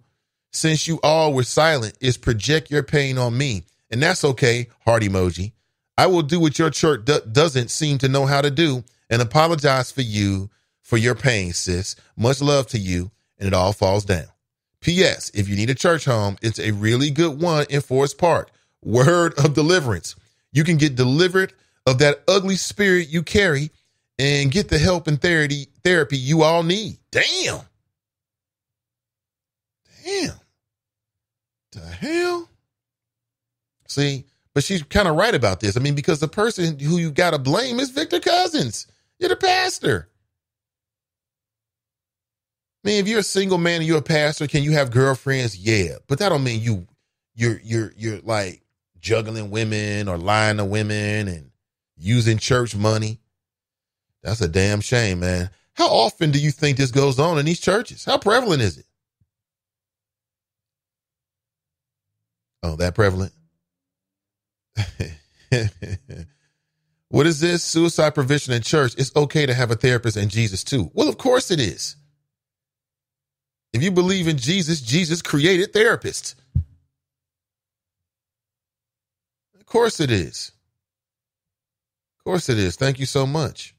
since you all were silent, is project your pain on me. And that's okay, heart emoji. I will do what your church doesn't seem to know how to do and apologize for you for your pain, sis. Much love to you. And it all falls down. P.S. If you need a church home, it's a really good one in Forest Park. Word of deliverance. You can get delivered of that ugly spirit you carry and get the help and therapy you all need. Damn. The hell? See, but she's kind of right about this. I mean, because the person who you got to blame is Victor Cousins. You're the pastor. I mean, if you're a single man and you're a pastor, can you have girlfriends? Yeah, but that don't mean you're like juggling women or lying to women and using church money. That's a damn shame, man. How often do you think this goes on in these churches? How prevalent is it? Oh, that prevalent? What is this? Suicide prevention in church. It's okay to have a therapist and Jesus too. Well, of course it is. If you believe in Jesus, Jesus created therapists. Of course it is. Of course it is. Thank you so much.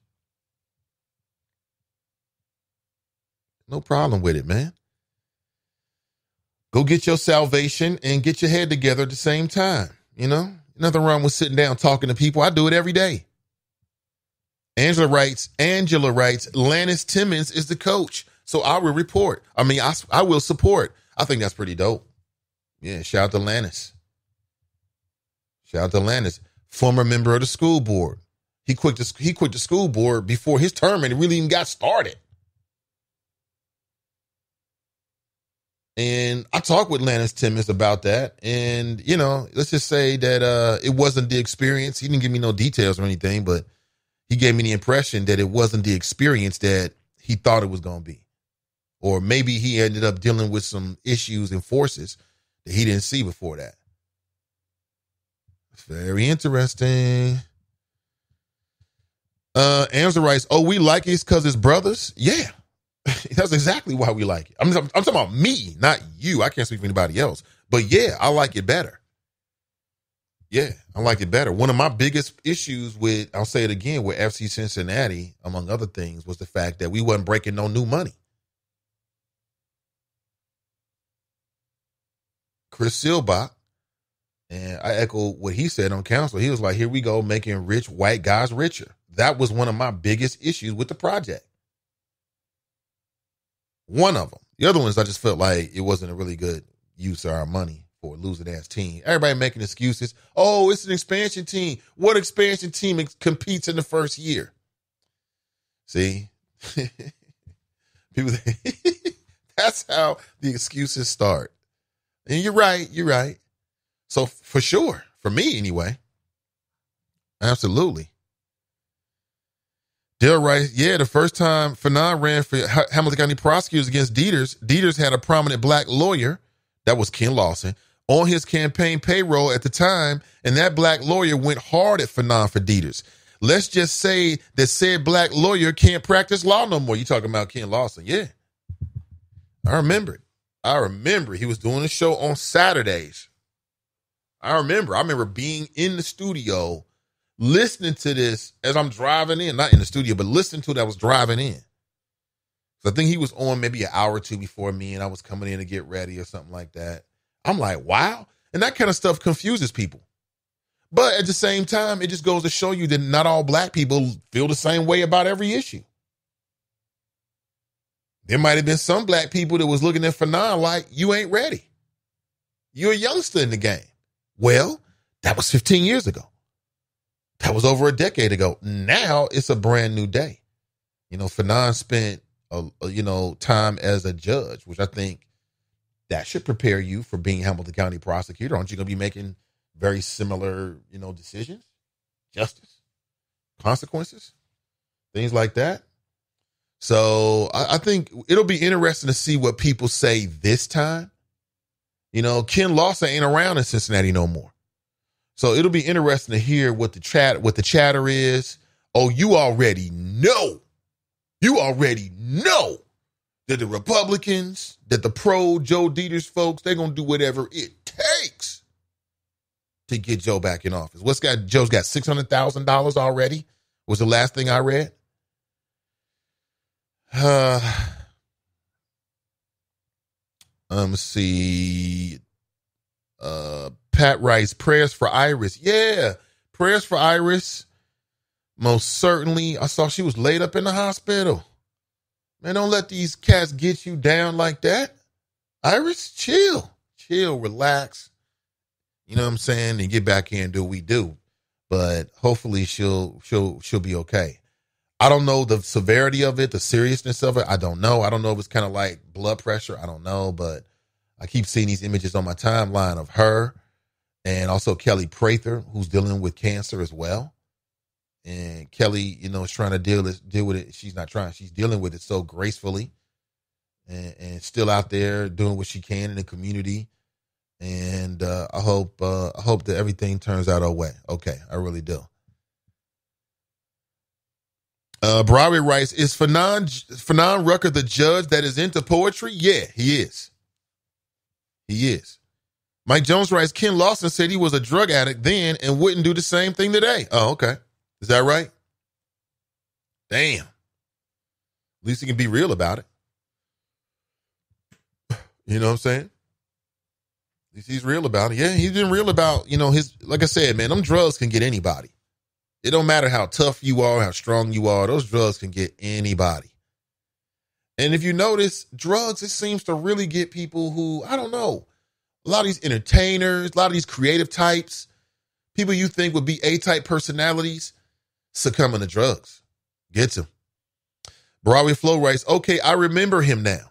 No problem with it, man. Go get your salvation and get your head together at the same time. You know, nothing wrong with sitting down talking to people. I do it every day. Angela writes, Lannis Timmons is the coach. So I will report. I will support. I think that's pretty dope. Yeah, shout out to Lannis. Former member of the school board. He quit the school board before his term and it really even got started. And I talked with Lannis Timmons about that. And, you know, let's just say that it wasn't the experience. He didn't give me no details or anything, but he gave me the impression that it wasn't the experience that he thought it was going to be. Or maybe he ended up dealing with some issues and forces that he didn't see before that. Very interesting. Angela writes, we like it because it's brothers. Yeah. That's exactly why we like it. I'm talking about me, not you. I can't speak for anybody else. But yeah, I like it better. Yeah, I like it better. One of my biggest issues with, I'll say it again, with FC Cincinnati, among other things, was the fact that we wasn't breaking no new money. Chris Silbach, and I echo what he said on council. He was like, here we go, making rich white guys richer. That was one of my biggest issues with the project. One of them. The other ones, I just felt like it wasn't a really good use of our money for a losing ass team. Everybody making excuses. Oh, it's an expansion team. What expansion team competes in the first year? See? People, that's how the excuses start. And you're right. So for sure, for me anyway, absolutely. Dale writes, yeah, the first time Fanon ran for Hamilton County prosecutors against Dieters had a prominent black lawyer, that was Ken Lawson, on his campaign payroll at the time, and that black lawyer went hard at Fanon for Dieters. Let's just say that said black lawyer can't practice law no more. You talking about Ken Lawson? Yeah. I remember it. I remember he was doing a show on Saturdays. I remember being in the studio listening to this as I'm driving in, not in the studio, but listening to it. I was driving in. So I think he was on maybe an hour or two before me, and I was coming in to get ready or something like that. I'm like, wow. And that kind of stuff confuses people. But at the same time, it just goes to show you that not all black people feel the same way about every issue. There might have been some black people that was looking at Fanon like, you ain't ready. You're a youngster in the game. Well, that was 15 years ago. That was over a decade ago. Now it's a brand new day. You know, Fanon spent, time as a judge, which I think that should prepare you for being Hamilton County prosecutor. Aren't you going to be making very similar, decisions, justice, consequences, things like that? So I think it'll be interesting to see what people say this time. Ken Lawson ain't around in Cincinnati no more. So it'll be interesting to hear what the chatter is. Oh, you already know that the Republicans, that the pro Joe Dieters folks, they're going to do whatever it takes to get Joe back in office. Joe's got $600,000 already, was the last thing I read. Let's see. Pat writes, prayers for Iris. Yeah, prayers for Iris. Most certainly. I saw she was laid up in the hospital. Man, don't let these cats get you down like that. Iris, chill, relax. You know what I'm saying? And get back here and do what we do. But hopefully she'll be okay. I don't know the severity of it, the seriousness of it. I don't know. I don't know if it's kind of like blood pressure. I don't know, but I keep seeing these images on my timeline of her and also Kelly Prather, who's dealing with cancer as well. And Kelly, is trying to deal with it. She's not trying. She's dealing with it so gracefully and still out there doing what she can in the community. And I hope that everything turns out okay. I really do. Broadway writes, is Fanon Rucker the judge that is into poetry? Yeah, he is. He is. Mike Jones writes, Ken Lawson said he was a drug addict then and wouldn't do the same thing today. Oh, okay. Is that right? Damn. At least he can be real about it. You know what I'm saying? At least he's real about it. Yeah, he's been real about, like I said, man, them drugs can get anybody. It don't matter how tough you are, how strong you are. Those drugs can get anybody. And if you notice, drugs, it seems to really get people who, I don't know, a lot of these entertainers, a lot of these creative types, people you think would be A-type personalities, succumbing to drugs. Gets them. Broadway Flow writes, okay, I remember him now.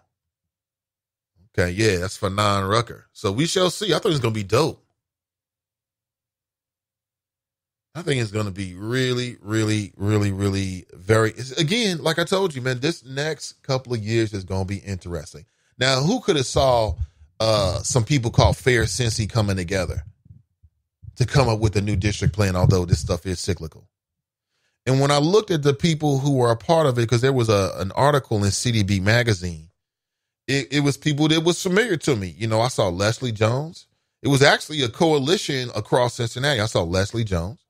Okay, yeah, that's Fanon Rucker. So we shall see. I thought it was going to be dope. I think it's going to be really, really, really, really very, again, like I told you, man, this next couple of years is going to be interesting. Now, who could have saw some people called Fair Cincy coming together to come up with a new district plan, although this stuff is cyclical? And when I looked at the people who were a part of it, because there was an article in CDB magazine, it was people that was familiar to me. I saw Leslie Jones. It was actually a coalition across Cincinnati. I saw Leslie Jones.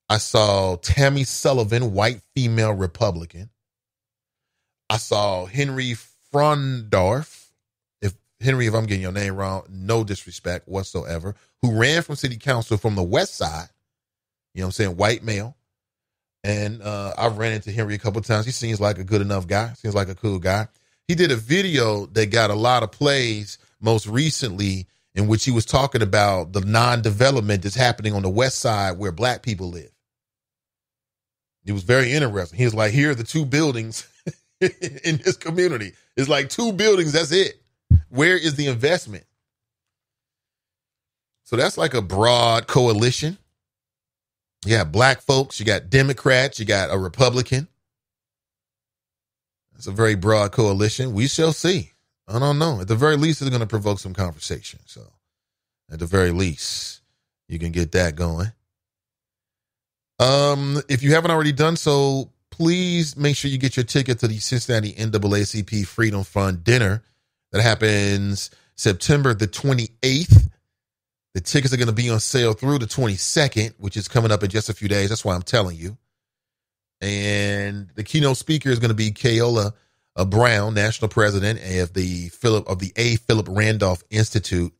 I saw Tammy Sullivan, white female Republican. I saw Henry Frondorf. If I'm getting your name wrong, no disrespect whatsoever, who ran from city council from the west side. You know what I'm saying? White male. And I've ran into Henry a couple of times. He seems like a good enough guy. Seems like a cool guy. He did a video that got a lot of plays most recently, in which he was talking about the non-development that's happening on the west side where black people live. It was very interesting. He was like, here are the two buildings in this community. It's like two buildings. That's it. Where is the investment? So that's like a broad coalition. You got black folks. You got Democrats. You got a Republican. It's a very broad coalition. We shall see. I don't know. At the very least, it's going to provoke some conversation. So at the very least, you can get that going. If you haven't already done so, please make sure you get your ticket to the Cincinnati NAACP Freedom Fund dinner that happens September the 28th. The tickets are going to be on sale through the 22nd, which is coming up in just a few days. That's why I'm telling you. And the keynote speaker is going to be Keola Brown, national president of the A. Philip Randolph Institute.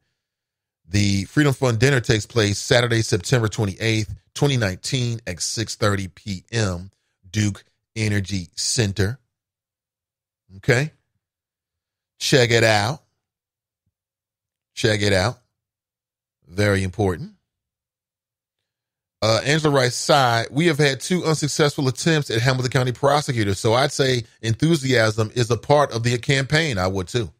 The Freedom Fund dinner takes place Saturday, September 28th, 2019 at 6:30 p.m. Duke Energy Center. Okay. Check it out. Check it out. Very important. Angela writes, "Side, we have had 2 unsuccessful attempts at Hamilton County Prosecutor, so I'd say enthusiasm is a part of the campaign." I would too.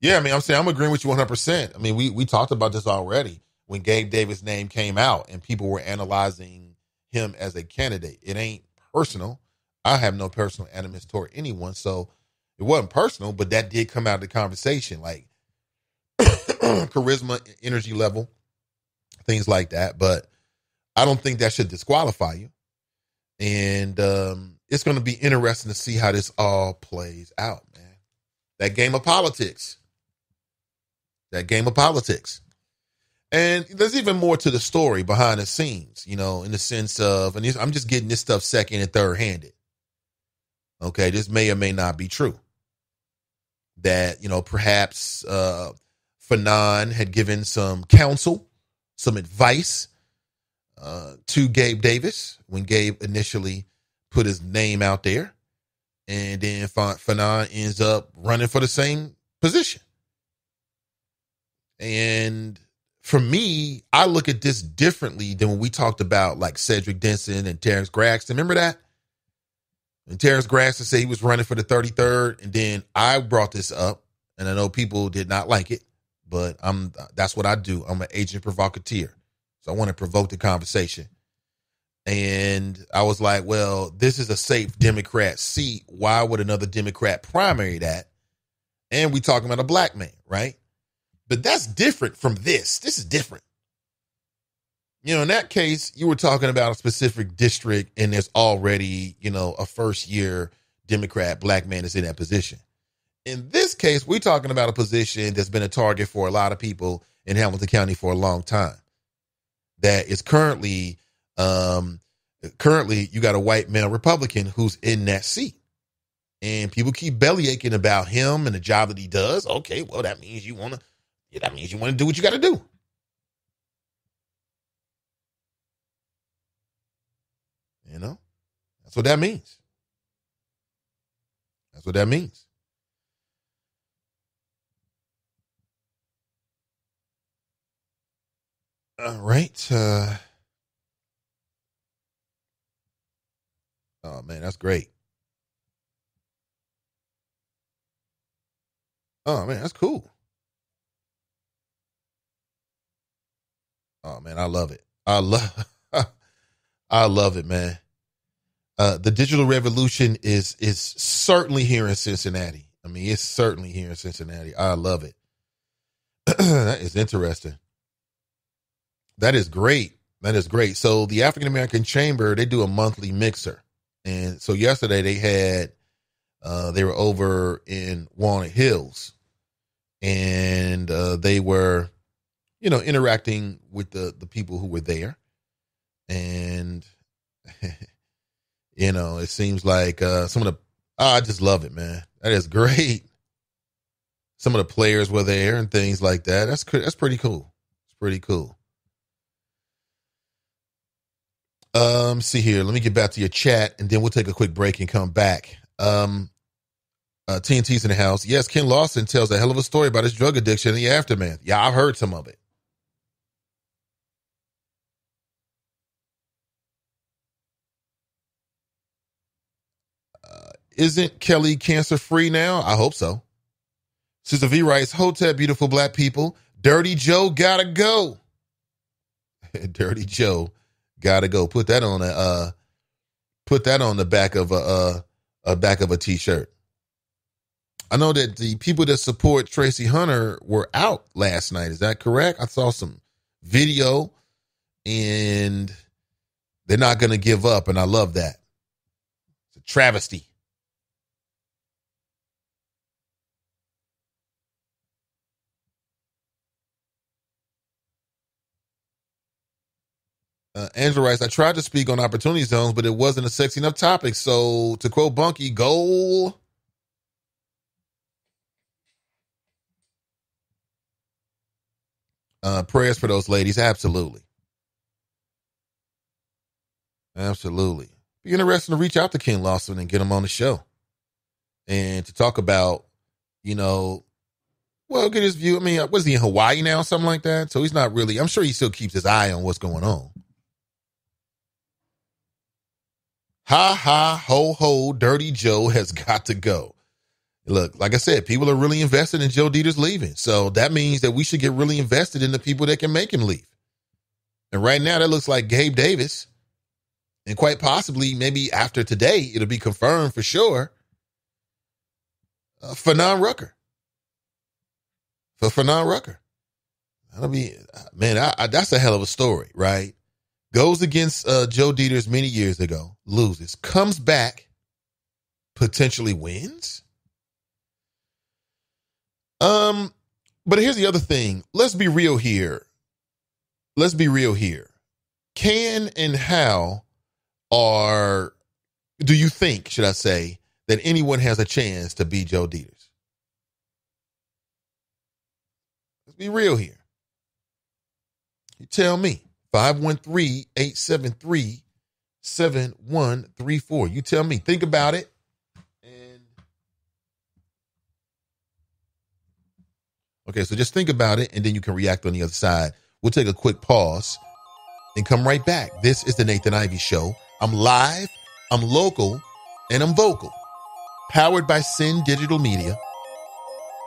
Yeah, I mean, I'm agreeing with you 100%. I mean, we talked about this already when Gabe Davis' name came out and people were analyzing him as a candidate. It ain't personal. I have no personal animus toward anyone, so it wasn't personal, but that did come out of the conversation, like charisma, energy level, things like that. But I don't think that should disqualify you. And it's going to be interesting to see how this all plays out, man. That game of politics. And there's even more to the story behind the scenes, in the sense of, and I'm just getting this stuff second and third handed. Okay, this may or may not be true. That, perhaps Fanon had given some counsel, some advice to Gabe Davis when Gabe initially put his name out there. And then Fanon ends up running for the same position. And for me, I look at this differently than when we talked about like Cedric Denson and Terrence Gregson. Remember that? And Terrence Gregson said he was running for the 33rd. And then I brought this up, and I know people did not like it, but that's what I do. I'm an agent provocateur. So I want to provoke the conversation. And I was like, well, this is a safe Democrat seat. Why would another Democrat primary that? And we talking about a black man, right? But that's different from this. This is different. In that case, you were talking about a specific district and there's already, a first-year Democrat black man that's in that position. In this case, we're talking about a position that's been a target for a lot of people in Hamilton County for a long time. That is currently you got a white male Republican who's in that seat. And people keep bellyaching about him and the job that he does. Okay, well, that means you want to do what you got to do. That's what that means. All right. Oh, man, that's great. Oh, man, that's cool. Oh, man, I love it. I love it, man. The digital revolution is certainly here in Cincinnati. I mean, it's certainly here in Cincinnati. I love it. That is interesting. That is great. So the African American Chamber, they do a monthly mixer. And so yesterday they were over in Walnut Hills, and they were, interacting with the people who were there. And, it seems like I just love it, man. That is great. Some of the players were there and things like that. That's pretty cool. It's pretty cool. See here. Let me get back to your chat, and then we'll take a quick break and come back. TNT's in the house. Yes, Ken Lawson tells a hell of a story about his drug addiction and the aftermath. Yeah, I've heard some of it. Isn't Kelly cancer-free now? I hope so. Sister V writes, Hotep, beautiful black people. Dirty Joe gotta go. Dirty Joe gotta go. Put that on Put that on the back of a t-shirt. I know that the people that support Tracy Hunter were out last night. Is that correct? I saw some video, and they're not going to give up, and I love that. It's a travesty. Angela writes, I tried to speak on opportunity zones, but it wasn't a sexy enough topic. So to quote Bunky, goal. Prayers for those ladies. Absolutely. Absolutely. Be interesting to reach out to Ken Lawson and get him on the show. And to talk about, get his view. I mean, was he in Hawaii now? Something like that. So he's not really, I'm sure he still keeps his eye on what's going on. Ha ha, ho ho, Dirty Joe has got to go. Look, like I said, people are really invested in Joe Dieter's leaving. So that means that we should get really invested in the people that can make him leave. And right now that looks like Gabe Davis. And quite possibly, maybe after today, it'll be confirmed for sure. Fanon Rucker. For Fanon Rucker. That'll be, man, that's a hell of a story, right? Goes against Joe Dieters many years ago, loses, comes back, potentially wins. But here's the other thing. Let's be real here. Can and how do you think, should I say, that anyone has a chance to beat Joe Dieters? Let's be real here. You tell me. 513-873-7134. You tell me. Think about it. And okay, so just think about it, and then you can react on the other side. We'll take a quick pause and come right back. This is the Nathan Ivey Show. I'm live, I'm local, and I'm vocal. Powered by Sin Digital Media.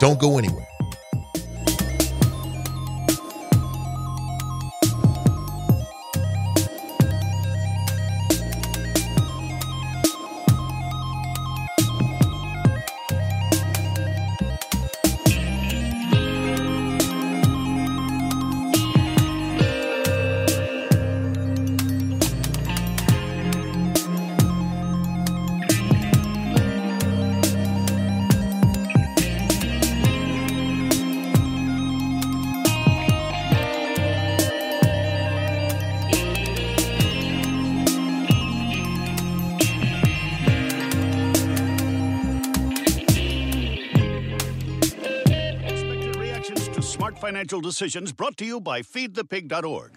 Don't go anywhere. Financial decisions brought to you by feedthepig.org.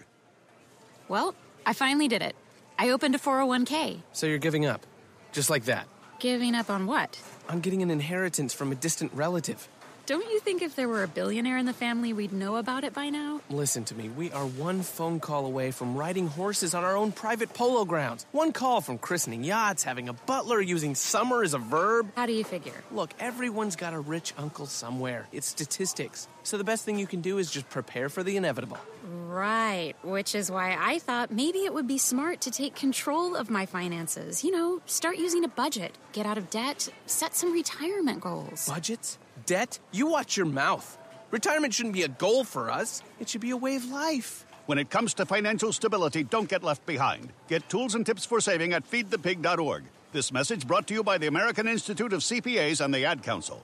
Well, I finally did it. I opened a 401k. So you're giving up? Just like that? Giving up on what? On getting an inheritance from a distant relative. Don't you think if there were a billionaire in the family, we'd know about it by now? Listen to me. We are one phone call away from riding horses on our own private polo grounds. One call from christening yachts, having a butler, using summer as a verb. How do you figure? Look, everyone's got a rich uncle somewhere. It's statistics. So the best thing you can do is just prepare for the inevitable. Right, which is why I thought maybe it would be smart to take control of my finances. Start using a budget, get out of debt, set some retirement goals. Budgets? Debt? You watch your mouth. Retirement shouldn't be a goal for us. It should be a way of life. When it comes to financial stability, don't get left behind. Get tools and tips for saving at feedthepig.org. This message brought to you by the American Institute of CPAs and the Ad Council.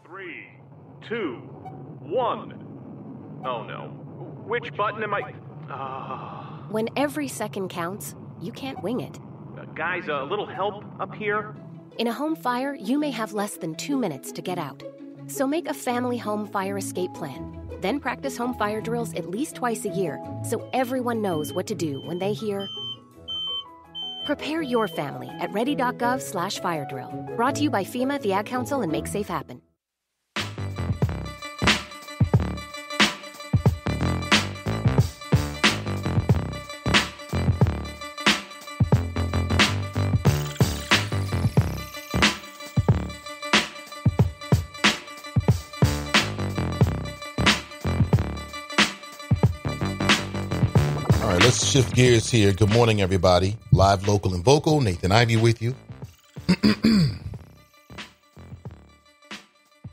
3, 2, 1. Oh no. Which button am I? When every second counts, you can't wing it. Guys, a little help up here? In a home fire, you may have less than 2 minutes to get out. So make a family home fire escape plan. Then practice home fire drills at least twice a year so everyone knows what to do when they hear. Prepare your family at ready.gov/fire drill. Brought to you by FEMA, the Ad Council, and Make Safe Happen. All right, let's shift gears here. Good morning, everybody. Live, local, and vocal. Nathan Ivey with you.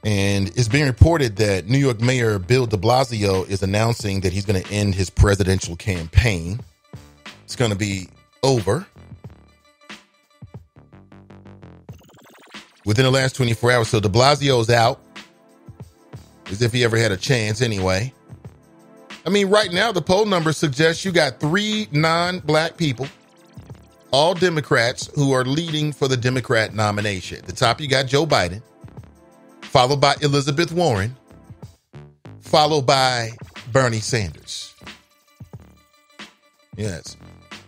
And it's being reported that New York Mayor Bill de Blasio is announcing that he's going to end his presidential campaign. It's going to be over within the last 24 hours. So de Blasio is out, as if he ever had a chance anyway. I mean, right now, the poll numbers suggest you got 3 non-black people, all Democrats, who are leading for the Democrat nomination. At the top, you got Joe Biden, followed by Elizabeth Warren, followed by Bernie Sanders. Yes.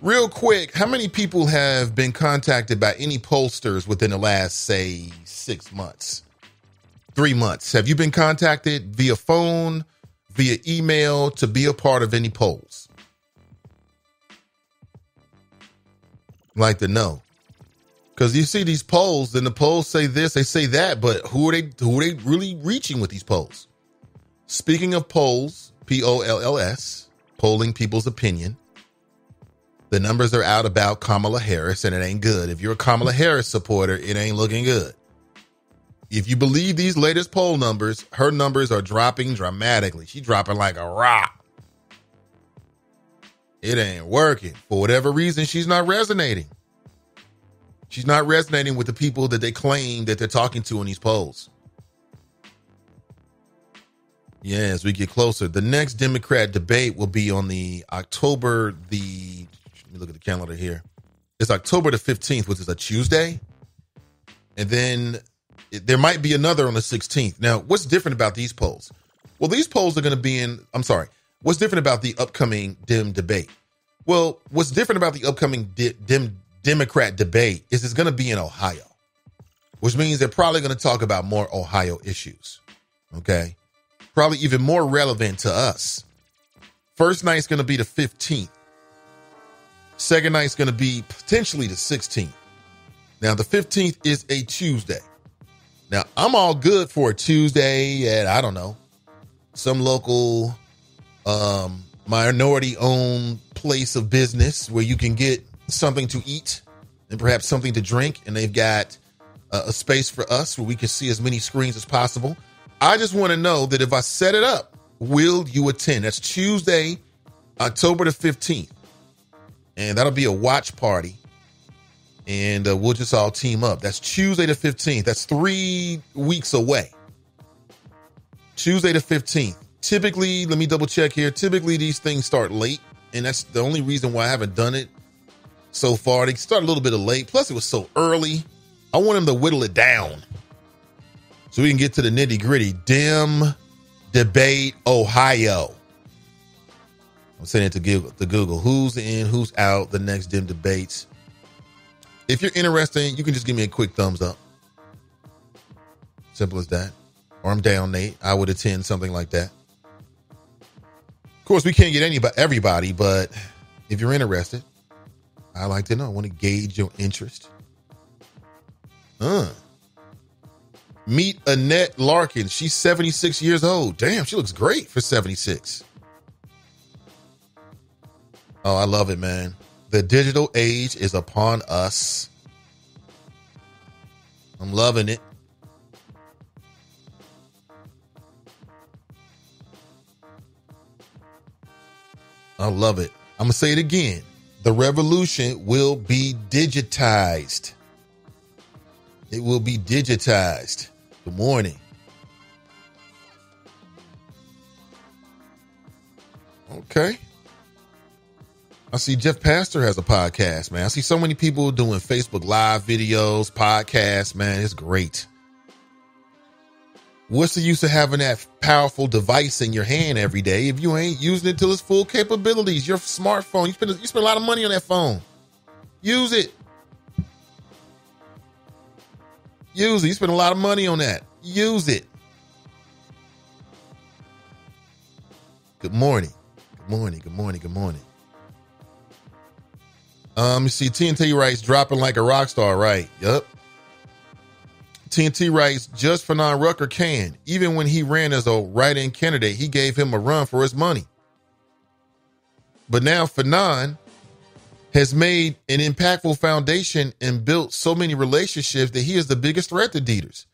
Real quick, how many people have been contacted by any pollsters within the last, say, 6 months? 3 months. Have you been contacted via phone, via email to be a part of any polls? I'd like to know. Because you see these polls, and the polls say this, they say that, but who are they really reaching with these polls? Speaking of polls, POLLS, polling people's opinion, the numbers are out about Kamala Harris, and it ain't good. If you're a Kamala Harris supporter, it ain't looking good. If you believe these latest poll numbers, her numbers are dropping dramatically. She's dropping like a rock. It ain't working. For whatever reason, she's not resonating. She's not resonating with the people that they claim that they're talking to in these polls. Yeah, as we get closer, the next Democrat debate will be on the let me look at the calendar here. It's October the 15th, which is a Tuesday. And then there might be another on the 16th. Now, what's different about these polls? Well, these polls are going to be what's different about the upcoming Dem debate? Well, what's different about the upcoming Democrat debate is it's going to be in Ohio, which means they're probably going to talk about more Ohio issues. Okay. Probably even more relevant to us. First night's going to be the 15th. Second night's going to be potentially the 16th. Now, the 15th is a Tuesday. Now, I'm all good for a Tuesday at, I don't know, some local minority-owned place of business where you can get something to eat and perhaps something to drink, and they've got a space for us where we can see as many screens as possible. I just want to know that if I set it up, will you attend? That's Tuesday, October the 15th, and that'll be a watch party. And we'll just all team up. That's Tuesday the 15th. That's 3 weeks away. Tuesday the 15th. Typically, let me double check here. Typically, these things start late. And that's the only reason why I haven't done it so far. They start a little bit late. Plus, it was so early. I want them to whittle it down so we can get to the nitty gritty. Dem Debate Ohio. I'm sending it to Google. Who's in, who's out, the next Dem debates. If you're interested, you can just give me a quick thumbs up. Simple as that. Or I'm down, Nate. I would attend something like that. Of course, we can't get everybody, but if you're interested, I like to know. I want to gauge your interest. Meet Annette Larkin. She's 76 years old. Damn, she looks great for 76. Oh, I love it, man. The digital age is upon us. I'm loving it. I love it. I'm going to say it again. The revolution will be digitized. It will be digitized. Good morning. Okay. I see Jeff Pastor has a podcast, man. I see so many people doing Facebook Live videos, podcasts, man. It's great. What's the use of having that powerful device in your hand every day if you ain't using it to its full capabilities? Your smartphone, you spend a lot of money on that phone. Use it. Use it. You spend a lot of money on that. Use it. Good morning. Good morning. Good morning. Good morning. You see TNT writes dropping like a rock star, right? Yup. TNT writes Judge Fernand Rucker can. Even when he ran as a write-in candidate, he gave him a run for his money. But now Fanon has made an impactful foundation and built so many relationships that he is the biggest threat to Dieters.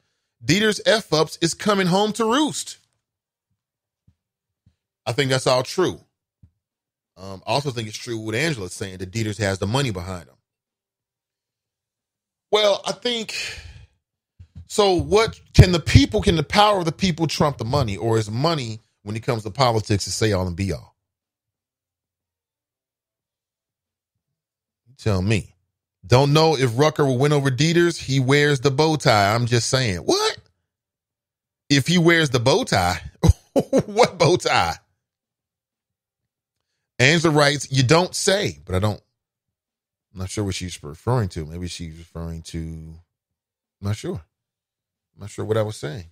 Dieters' F-ups is coming home to roost. I think that's all true. I also think it's true what Angela's saying, that Dieters has the money behind him. Well, I think, so what, can the power of the people trump the money, or is money, when it comes to politics, to say all and be all? Tell me. Don't know if Rucker will win over Dieters. He wears the bow tie. I'm just saying. What? If he wears the bow tie? What bow tie? Angela writes, you don't say, but I'm not sure what she's referring to. Maybe she's referring to, I'm not sure. I'm not sure what I was saying.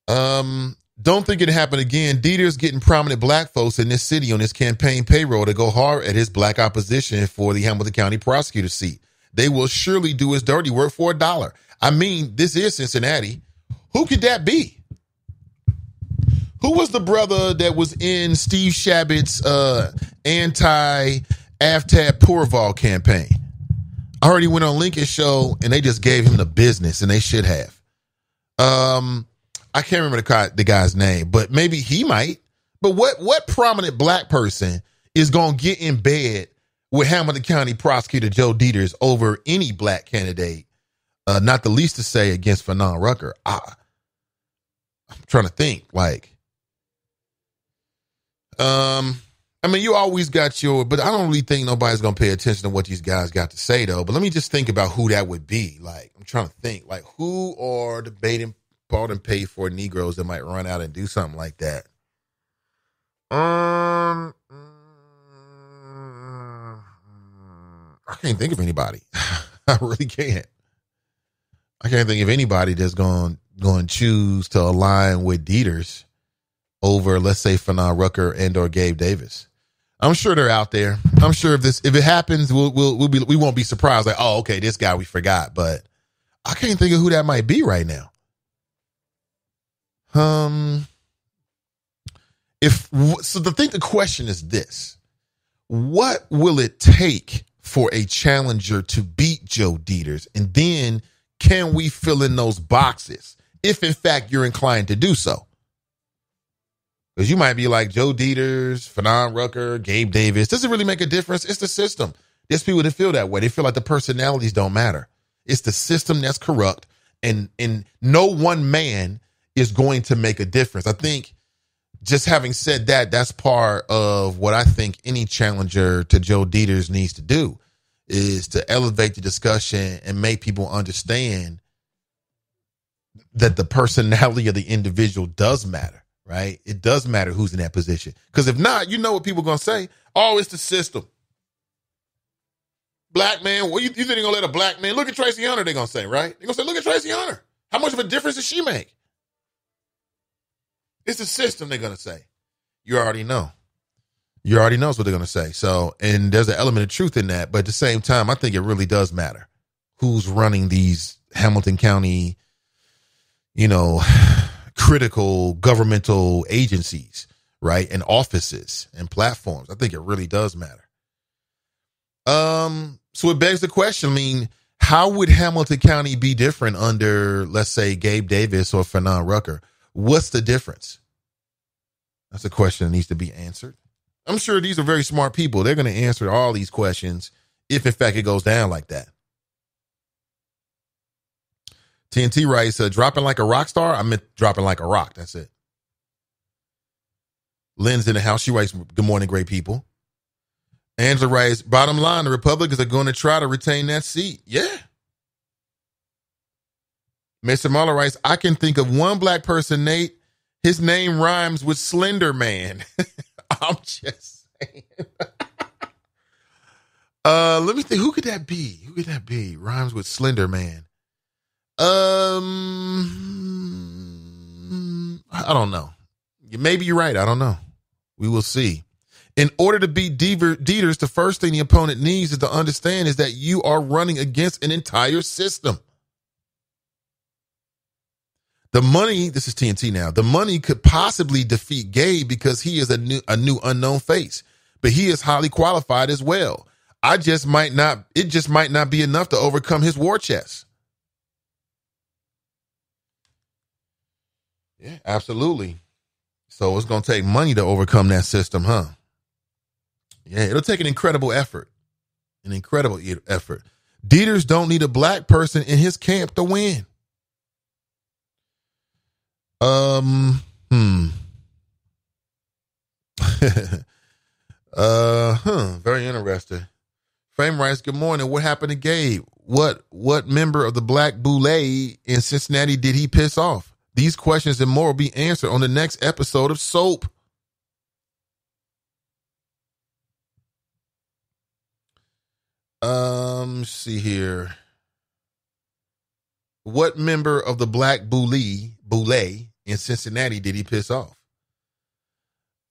Don't think it happened again. Dieters getting prominent black folks in this city on his campaign payroll to go hard at his black opposition for the Hamilton County prosecutor seat. They will surely do his dirty work for $1. I mean, this is Cincinnati. Who could that be? Who was the brother that was in Steve Shabbat's anti-Aftab Pourval campaign? I already went on Lincoln's show and they just gave him the business, and they should have. I can't remember the guy's name, but maybe he might. But what prominent black person is going to get in bed with Hamilton County Prosecutor Joe Dieters over any black candidate, not the least to say against Fanon Rucker? I'm trying to think. I mean, you always got but I don't really think nobody's going to pay attention to what these guys got to say, though. But let me just think about who that would be. I'm trying to think, who are debating, bought and paid for Negroes that might run out and do something like that. I can't think of anybody. I really can't. I can't think of anybody that's going to choose to align with Dieters over, let's say, Fanon Rucker and or Gabe Davis. I'm sure they're out there. I'm sure if it happens, we won't be surprised. Oh, okay, this guy we forgot, but I can't think of who that might be right now. The question is this: what will it take for a challenger to beat Joe Dieters, and then can we fill in those boxes if, in fact, you're inclined to do so? Because you might be like Joe Dieters, Fanon Rucker, Gabe Davis. Does it really make a difference? It's the system. There's people that feel that way. They feel like the personalities don't matter. It's the system that's corrupt, and no one man is going to make a difference. I think, just having said that, that's part of what I think any challenger to Joe Dieters needs to do, is to elevate the discussion and make people understand that the personality of the individual does matter. Right? It does matter who's in that position. Because if not, you know what people are going to say. Oh, it's the system. Black man, you think they're going to let a black man, look at Tracy Hunter, they're going to say, right? They're going to say, look at Tracy Hunter. How much of a difference does she make? It's the system, they're going to say. You already know. You already know what they're going to say. So, and there's an element of truth in that. But at the same time, I think it really does matter who's running these Hamilton County, critical governmental agencies, right? And offices and platforms. I think it really does matter. So it begs the question, I mean, how would Hamilton County be different under, let's say, Gabe Davis or Fanon Rucker? What's the difference? That's a question that needs to be answered. I'm sure these are very smart people. They're going to answer all these questions if, in fact, it goes down like that. TNT writes, dropping like a rock star? I meant dropping like a rock. That's it. Lynn's in the house. She writes, good morning, great people. Angela writes, bottom line, the Republicans are going to try to retain that seat. Yeah. Mr. Muller writes, I can think of one black person, Nate. His name rhymes with Slender Man. I'm just saying. Let me think. Who could that be? Who could that be? Rhymes with Slender Man. I don't know. Maybe you're right. I don't know. We will see. In order to beat Dieters, the first thing the opponent needs is to understand is that you are running against an entire system. The money, this is TNT now, the money could possibly defeat Gabe because he is a new unknown face, but he is highly qualified as well. It just might not be enough to overcome his war chest. Yeah, absolutely. So it's going to take money to overcome that system, huh? Yeah, it'll take an incredible effort. An incredible effort. Dieters don't need a black person in his camp to win. Very interesting. Fame writes, good morning. What happened to Gabe? What member of the Black Boule in Cincinnati did he piss off? These questions and more will be answered on the next episode of Soap. Let's see here. What member of the Black Boule in Cincinnati did he piss off?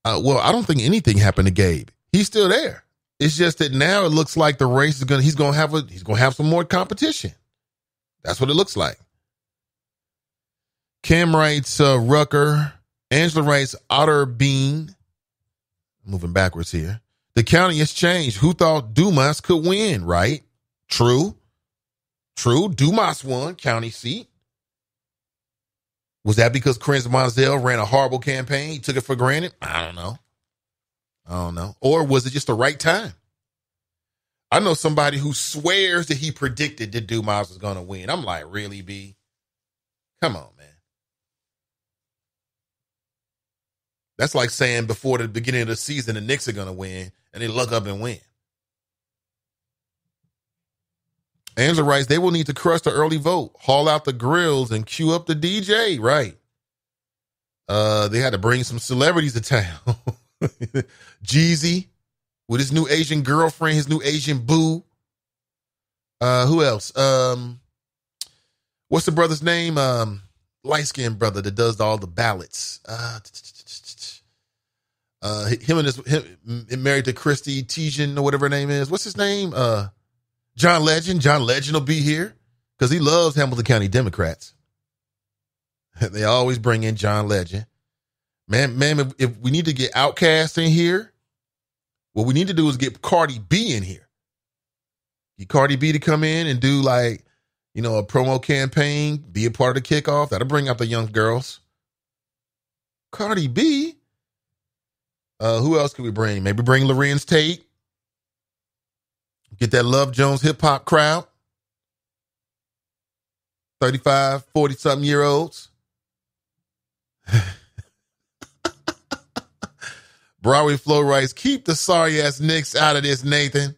Well, I don't think anything happened to Gabe. He's still there. It's just that now it looks like the race is he's gonna have some more competition. That's what it looks like. Cam writes Rucker. Angela writes Otterbein. Moving backwards here. The county has changed. Who thought Dumas could win, right? True. Dumas won county seat. Was that because Chris Monzel ran a horrible campaign? He took it for granted? I don't know. Or was it just the right time? I know somebody who swears that he predicted that Dumas was going to win. I'm like, really, B? Come on, man. That's like saying before the beginning of the season the Knicks are going to win and they look up and win. Angela writes, they will need to crush the early vote, haul out the grills, and cue up the DJ. Right. They had to bring some celebrities to town. Jeezy with his new Asian girlfriend, his new Asian boo. Who else? What's the brother's name? Light-skinned brother that does all the ballots. Him married to Christy Teigen or whatever her name is. What's his name? John Legend. John Legend will be here because he loves Hamilton County Democrats. They always bring in John Legend. Man, if we need to get Outkast in here, what we need to do is get Cardi B in here. Get Cardi B to come in and do a promo campaign, be a part of the kickoff. That'll bring out the young girls. Cardi B. Who else could we bring? Maybe bring Lorenz Tate. Get that Love Jones hip hop crowd. 35, 40-something year olds. Broadway Flow writes, keep the sorry ass Knicks out of this, Nathan.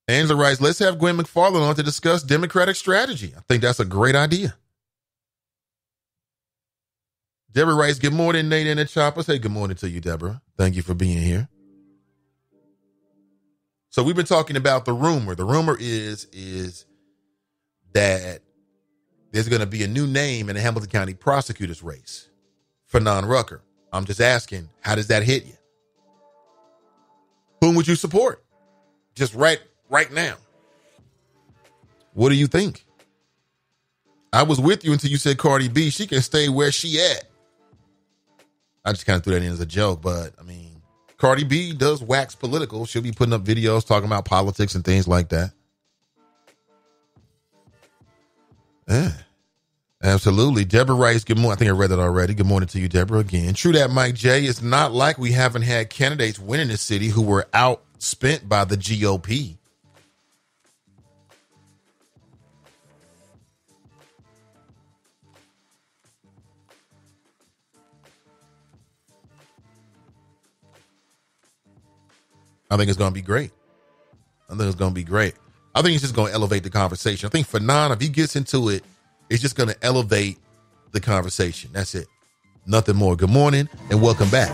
Angela writes, let's have Gwen McFarland on to discuss Democratic strategy. I think that's a great idea. Deborah writes, good morning, Nate and the Choppers. Hey, good morning to you, Deborah. Thank you for being here. So we've been talking about the rumor. The rumor is that there's going to be a new name in the Hamilton County prosecutor's race for Rucker. I'm just asking, how does that hit you? Whom would you support? Just right now. What do you think? I was with you until you said Cardi B. She can stay where she at. I just kind of threw that in as a joke, but I mean, Cardi B does wax political. She'll be putting up videos talking about politics and things like that. Yeah, absolutely. Deborah writes, good morning. I think I read that already. Good morning to you, Deborah, again. True that, Mike J. It's not like we haven't had candidates win in this city who were outspent by the GOP. I think it's going to be great. I think it's just going to elevate the conversation. I think Fanon, if he gets into it, it's just going to elevate the conversation. That's it. Nothing more. Good morning and welcome back.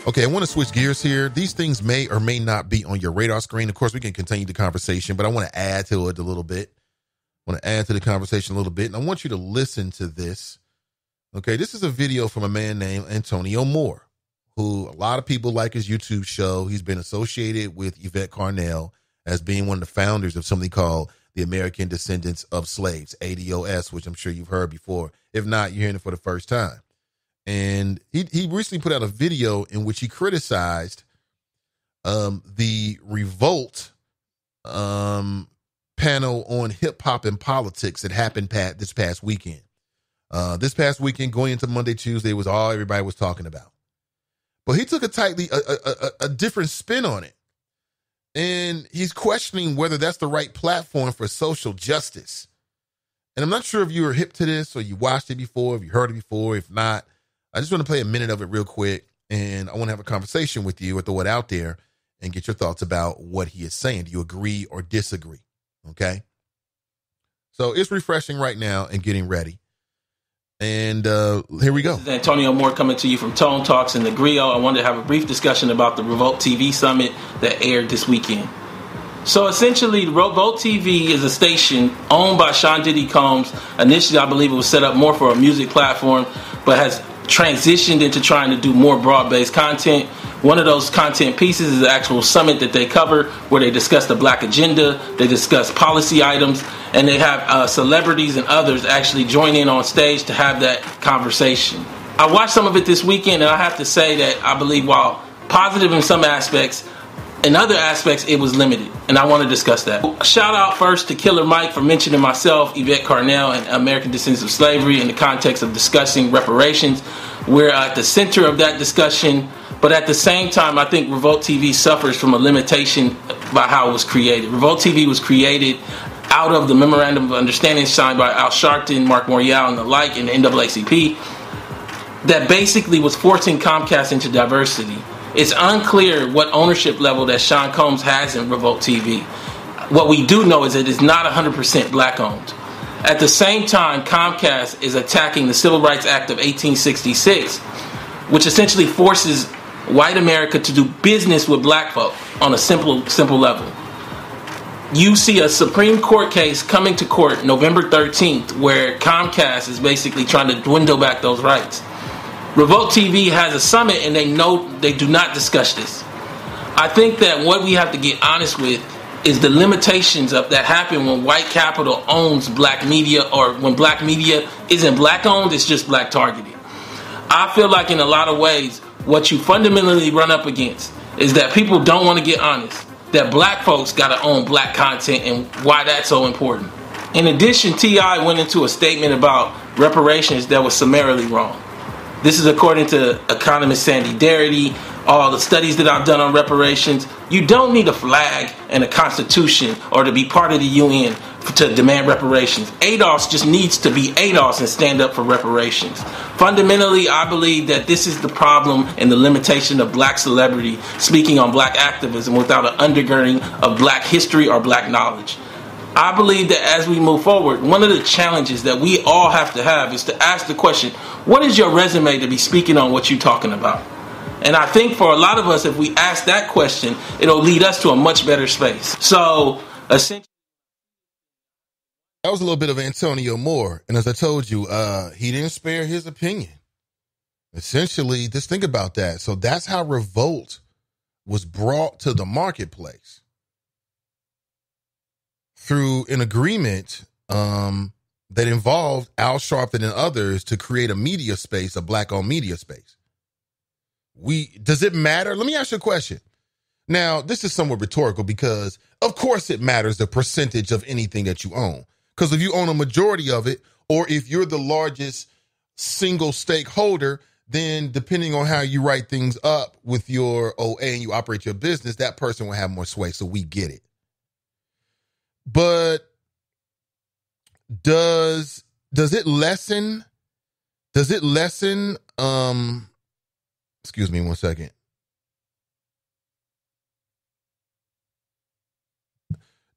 Okay, I want to switch gears here. These things may or may not be on your radar screen. Of course, we can continue the conversation, but I want to add to it a little bit. I want to add to the conversation a little bit, and I want you to listen to this. Okay, this is a video from a man named Antonio Moore, who a lot of people like his YouTube show. He's been associated with Yvette Carnell as being one of the founders of something called the American Descendants of Slaves, ADOS, which I'm sure you've heard before. If not, you're hearing it for the first time. And he recently put out a video in which he criticized the Revolt panel on hip hop and politics that happened this past weekend. This past weekend, going into Monday, Tuesday, was all everybody was talking about. But he took a different spin on it. And he's questioning whether that's the right platform for social justice. And I'm not sure if you were hip to this or you watched it before, if you heard it before. If not, I just want to play a minute of it real quick. And I want to have a conversation with you or throw it out there and get your thoughts about what he is saying. Do you agree or disagree? Okay. So it's refreshing right now and getting ready. And here we go. This is Antonio Moore coming to you from Tone Talks in the Griot. I wanted to have a brief discussion about the Revolt TV Summit that aired this weekend. So essentially, Revolt TV is a station owned by Sean Diddy Combs. Initially, I believe it was set up more for a music platform, but has transitioned into trying to do more broad-based content. One of those content pieces is the actual summit that they cover, where they discuss the Black agenda, they discuss policy items, and they have celebrities and others actually join in on stage to have that conversation. I watched some of it this weekend, and I have to say that I believe while positive in some aspects, in other aspects it was limited, and I want to discuss that. Shout out first to Killer Mike for mentioning myself, Yvette Carnell, and American Descendants of Slavery in the context of discussing reparations. We're at the center of that discussion, but at the same time, I think Revolt TV suffers from a limitation by how it was created. Revolt TV was created out of the Memorandum of Understanding signed by Al Sharpton, Mark Morial, and the like in the NAACP that basically was forcing Comcast into diversity. It's unclear what ownership level that Sean Combs has in Revolt TV. What we do know is that it's not 100% black owned. At the same time, Comcast is attacking the Civil Rights Act of 1866, which essentially forces white America to do business with black folk on a simple level. You see a Supreme Court case coming to court November 13th where Comcast is basically trying to dwindle back those rights. Revolt TV has a summit and they know they do not discuss this. I think that what we have to get honest with is the limitations of that happen when white capital owns black media, or when black media isn't black owned, it's just black targeted. I feel like in a lot of ways, what you fundamentally run up against is that people don't want to get honest, that black folks got to own black content and why that's so important. In addition, T.I. went into a statement about reparations that was summarily wrong. This is according to economist Sandy Darity, all the studies that I've done on reparations. You don't need a flag and a constitution or to be part of the UN to demand reparations. ADOS just needs to be ADOS and stand up for reparations. Fundamentally, I believe that this is the problem and the limitation of black celebrity speaking on black activism without an undergirding of black history or black knowledge. I believe that as we move forward, one of the challenges that we all have to have is to ask the question, what is your resume to be speaking on what you're talking about? And I think for a lot of us, if we ask that question, it'll lead us to a much better space. So, essentially, that was a little bit of Antonio Moore. And as I told you, he didn't spare his opinion. Essentially, just think about that. So that's how Revolt was brought to the marketplace. Through an agreement that involved Al Sharpton and others to create a media space, a black-owned media space. Does it matter? Let me ask you a question. Now, this is somewhat rhetorical because, of course, it matters the percentage of anything that you own. Because if you own a majority of it, or if you're the largest single stakeholder, then depending on how you write things up with your OA and you operate your business, that person will have more sway. So we get it. But does it lessen, excuse me one second.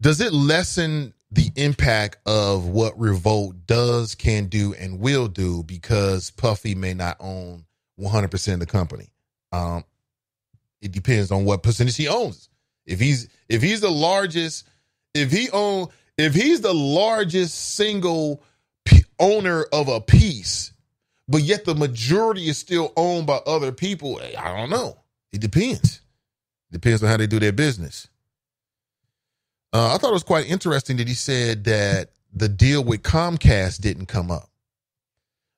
Does it lessen the impact of what Revolt does, can do, and will do because Puffy may not own 100% of the company? It depends on what percentage he owns. If he's the largest, if he's the largest single owner of a piece, but yet the majority is still owned by other people, I don't know. It depends. Depends on how they do their business. I thought it was quite interesting that he said that the deal with Comcast didn't come up.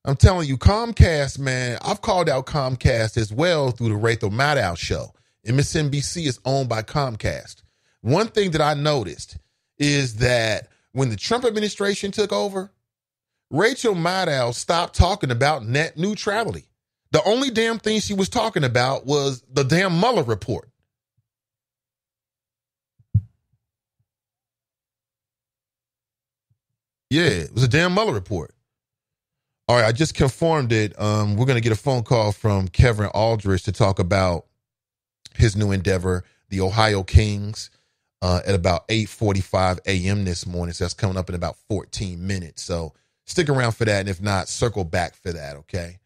I'm telling you, Comcast, man, I've called out Comcast as well through the Rachel Maddow show. MSNBC is owned by Comcast. One thing that I noticed is that when the Trump administration took over, Rachel Maddow stopped talking about net neutrality. The only damn thing she was talking about was the damn Mueller report. Yeah, it was a damn Mueller report. All right, I just confirmed it. We're going to get a phone call from Kevin Aldridge to talk about his new endeavor, the Ohio Kings, at about 8:45 a.m. this morning. So that's coming up in about 14 minutes. So stick around for that. And if not, circle back for that, okay?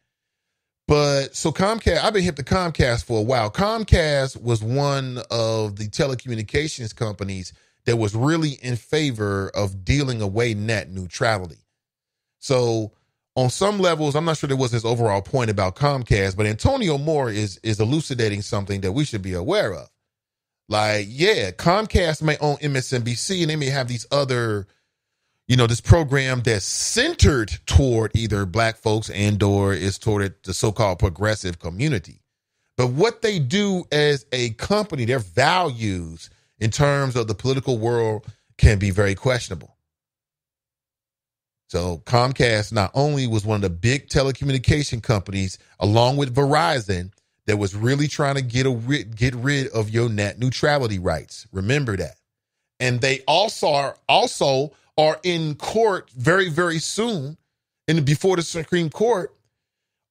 But so Comcast, I've been hip to Comcast for a while. Comcast was one of the telecommunications companies that was really in favor of dealing away net neutrality. So on some levels, I'm not sure there was his overall point about Comcast, but Antonio Moore is elucidating something that we should be aware of. Like, yeah, Comcast may own MSNBC and they may have these other, this program that's centered toward either black folks and or is toward the so-called progressive community. But what they do as a company, their values in terms of the political world can be very questionable. So Comcast not only was one of the big telecommunication companies, along with Verizon, that was really trying to get rid of your net neutrality rights. Remember that. And they also are in court very, very soon, before the Supreme Court,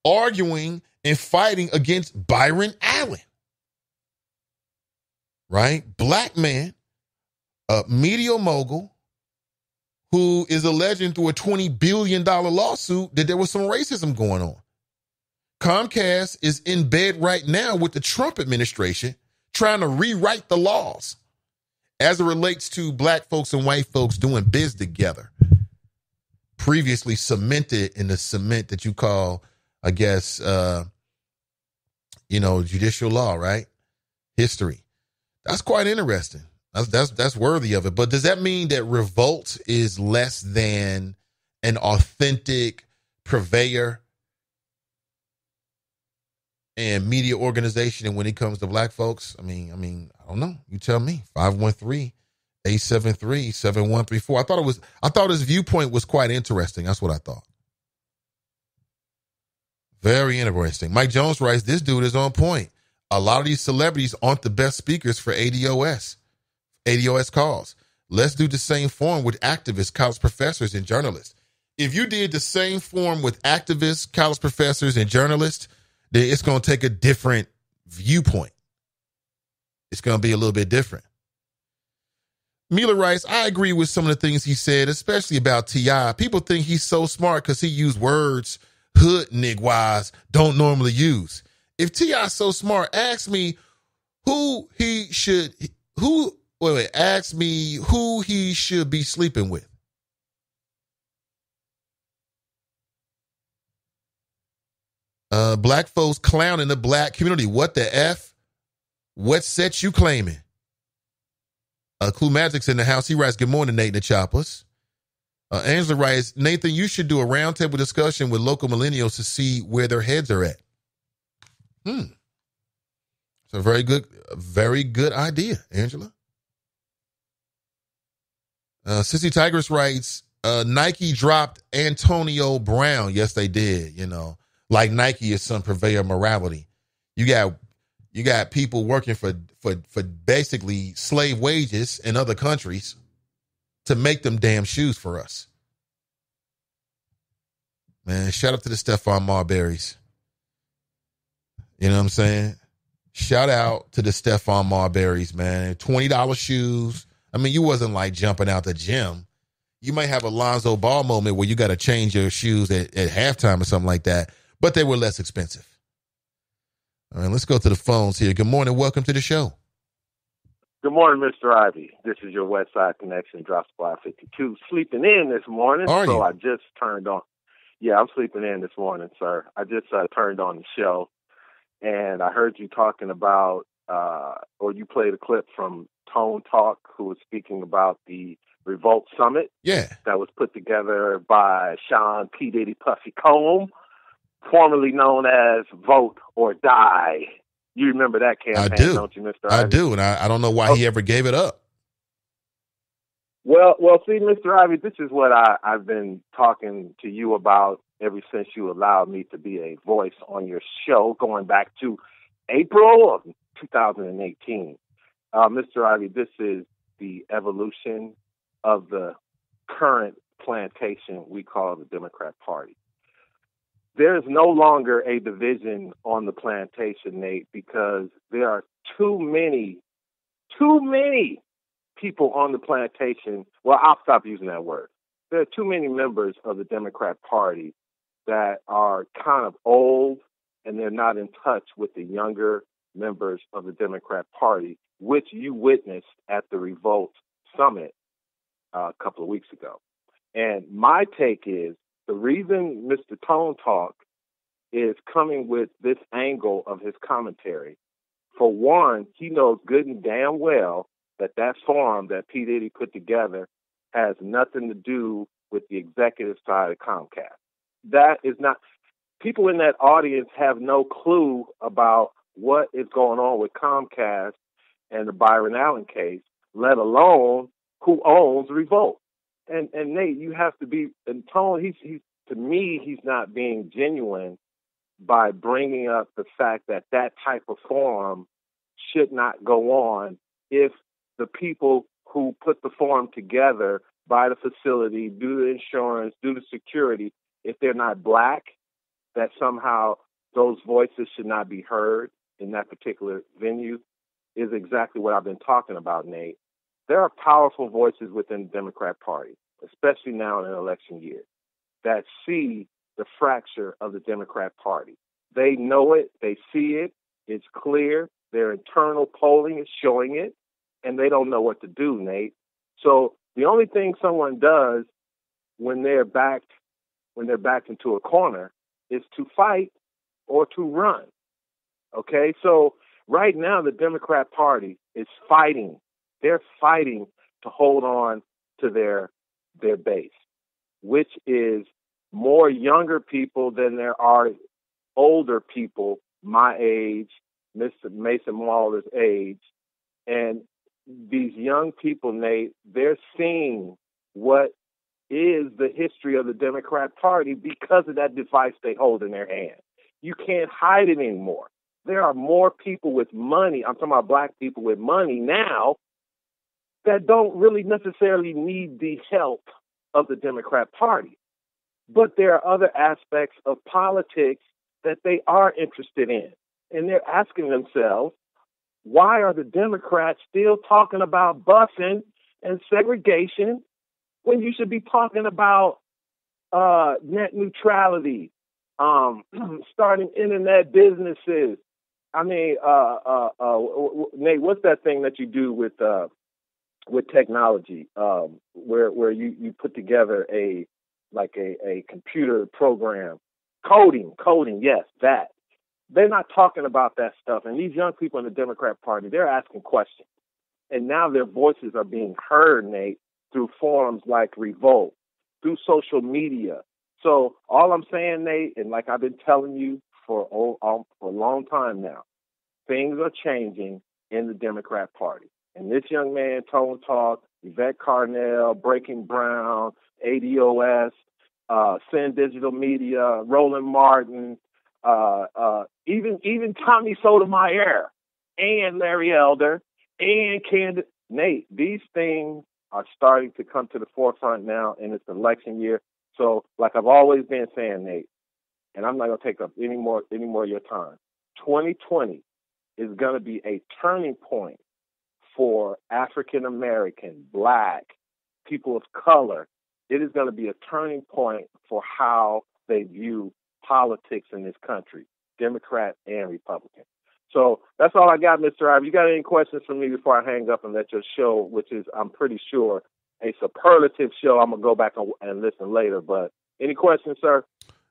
arguing and fighting against Byron Allen. Right? Black man, a media mogul, who is alleging through a $20 billion lawsuit that there was some racism going on. Comcast is in bed right now with the Trump administration trying to rewrite the laws as it relates to black folks and white folks doing biz together. Previously cemented in the cement that you call, I guess, judicial law, right? History. That's quite interesting. That's worthy of it. But does that mean that revolt is less than an authentic purveyor and media organization? And when it comes to black folks, I mean, I don't know. You tell me. 513-873-7134. I thought his viewpoint was quite interesting. That's what I thought. Very interesting. Mike Jones writes, this dude is on point. A lot of these celebrities aren't the best speakers for ADOS calls. Let's do the same form with activists, college professors, and journalists. If you did the same form with activists, college professors, and journalists, then it's going to take a different viewpoint. It's going to be a little bit different. Mila writes, I agree with some of the things he said, especially about T.I. People think he's so smart because he used words hood nigwise don't normally use. If T.I. so smart, ask me who he should be sleeping with. Black folks clowning the black community. What the F? What set you claiming? Clue Magic's in the house. He writes, good morning, Nate and the Choppers. Angela writes, Nathan, you should do a roundtable discussion with local millennials to see where their heads are at. It's a very good idea, Angela. Sissy Tigress writes, Nike dropped Antonio Brown. Yes, they did. Like Nike is some purveyor of morality. You got people working for basically slave wages in other countries to make them damn shoes for us. Man, shout out to the Stephon Marburys. You know what I'm saying? Shout out to the Stephon Marburys, man. $20 shoes. I mean, you wasn't like jumping out the gym. You might have a Lonzo Ball moment where you got to change your shoes at halftime or something like that, but they were less expensive. All right, let's go to the phones here. Good morning. Welcome to the show. Good morning, Mr. Ivy. This is your West Side Connection, Drop Squad 52, sleeping in this morning. So I just turned on. Yeah, I'm sleeping in this morning, sir. I just turned on the show, and I heard you talking about, or you played a clip from Tone Talk, who was speaking about the Revolt Summit. Yeah. That was put together by Sean P. Diddy Puffy Combs, formerly known as Vote or Die. You remember that campaign, don't you, Mr. Ivy? I do, and I don't know why he ever gave it up. Well, see, Mr. Ivy, this is what I've been talking to you about ever since you allowed me to be a voice on your show, going back to April of 2018. Mr. Ivy, this is the evolution of the current plantation we call the Democrat Party. There is no longer a division on the plantation, Nate, because there are too many people on the plantation. Well, I'll stop using that word. There are too many members of the Democrat Party that are kind of old, and they're not in touch with the younger members of the Democrat Party, which you witnessed at the Revolt Summit a couple of weeks ago. And my take is the reason Mr. Tone Talk is coming with this angle of his commentary, for one, he knows good and damn well that forum that P. Diddy put together has nothing to do with the executive side of Comcast. That is not, people in that audience have no clue about what is going on with Comcast and the Byron Allen case, let alone who owns Revolt. And Nate, you have to be, and Tone, he's to me, he's not being genuine by bringing up the fact that type of forum should not go on if the people who put the forum together, buy the facility, do the insurance, do the security, if they're not black, that somehow those voices should not be heard in that particular venue is exactly what I've been talking about, Nate. There are powerful voices within the Democrat Party, especially now in an election year, that see the fracture of the Democrat Party. They know it, they see it, it's clear, their internal polling is showing it, and they don't know what to do, Nate. So the only thing someone does when they're backed into a corner is to fight or to run. Okay, so right now the Democrat Party is fighting. They're fighting to hold on to their base, which is more younger people than there are older people my age, Mr. Mason Waller's age. And these young people, Nate, they're seeing what is the history of the Democrat Party because of that device they hold in their hand. You can't hide it anymore. There are more people with money, I'm talking about black people with money now, that don't really necessarily need the help of the Democrat Party. But there are other aspects of politics that they are interested in. And they're asking themselves, why are the Democrats still talking about busing and segregation when you should be talking about net neutrality, starting internet businesses? I mean, Nate, what's that thing that you do with technology, where you put together a computer program, coding? Yes, that. They're not talking about that stuff. And these young people in the Democrat Party, they're asking questions. And now their voices are being heard, Nate, through forums like Revolt, through social media. So all I'm saying, Nate, and like I've been telling you for a long time now, things are changing in the Democrat Party. And this young man, Tone Talk, Yvette Carnell, Breaking Brown, ADOS, Sin Digital Media, Roland Martin, even Tommy Sotomayor and Larry Elder and Candace, Nate, these things are starting to come to the forefront now in this election year. So like I've always been saying, Nate, and I'm not going to take up any more of your time, 2020 is going to be a turning point for African American, black, people of color. It is going to be a turning point for how they view politics in this country, Democrat and Republican. So that's all I got, Mr. Ivey. You got any questions for me before I hang up and let your show, which is, I'm pretty sure, a superlative show. I'm going to go back and listen later. But any questions, sir?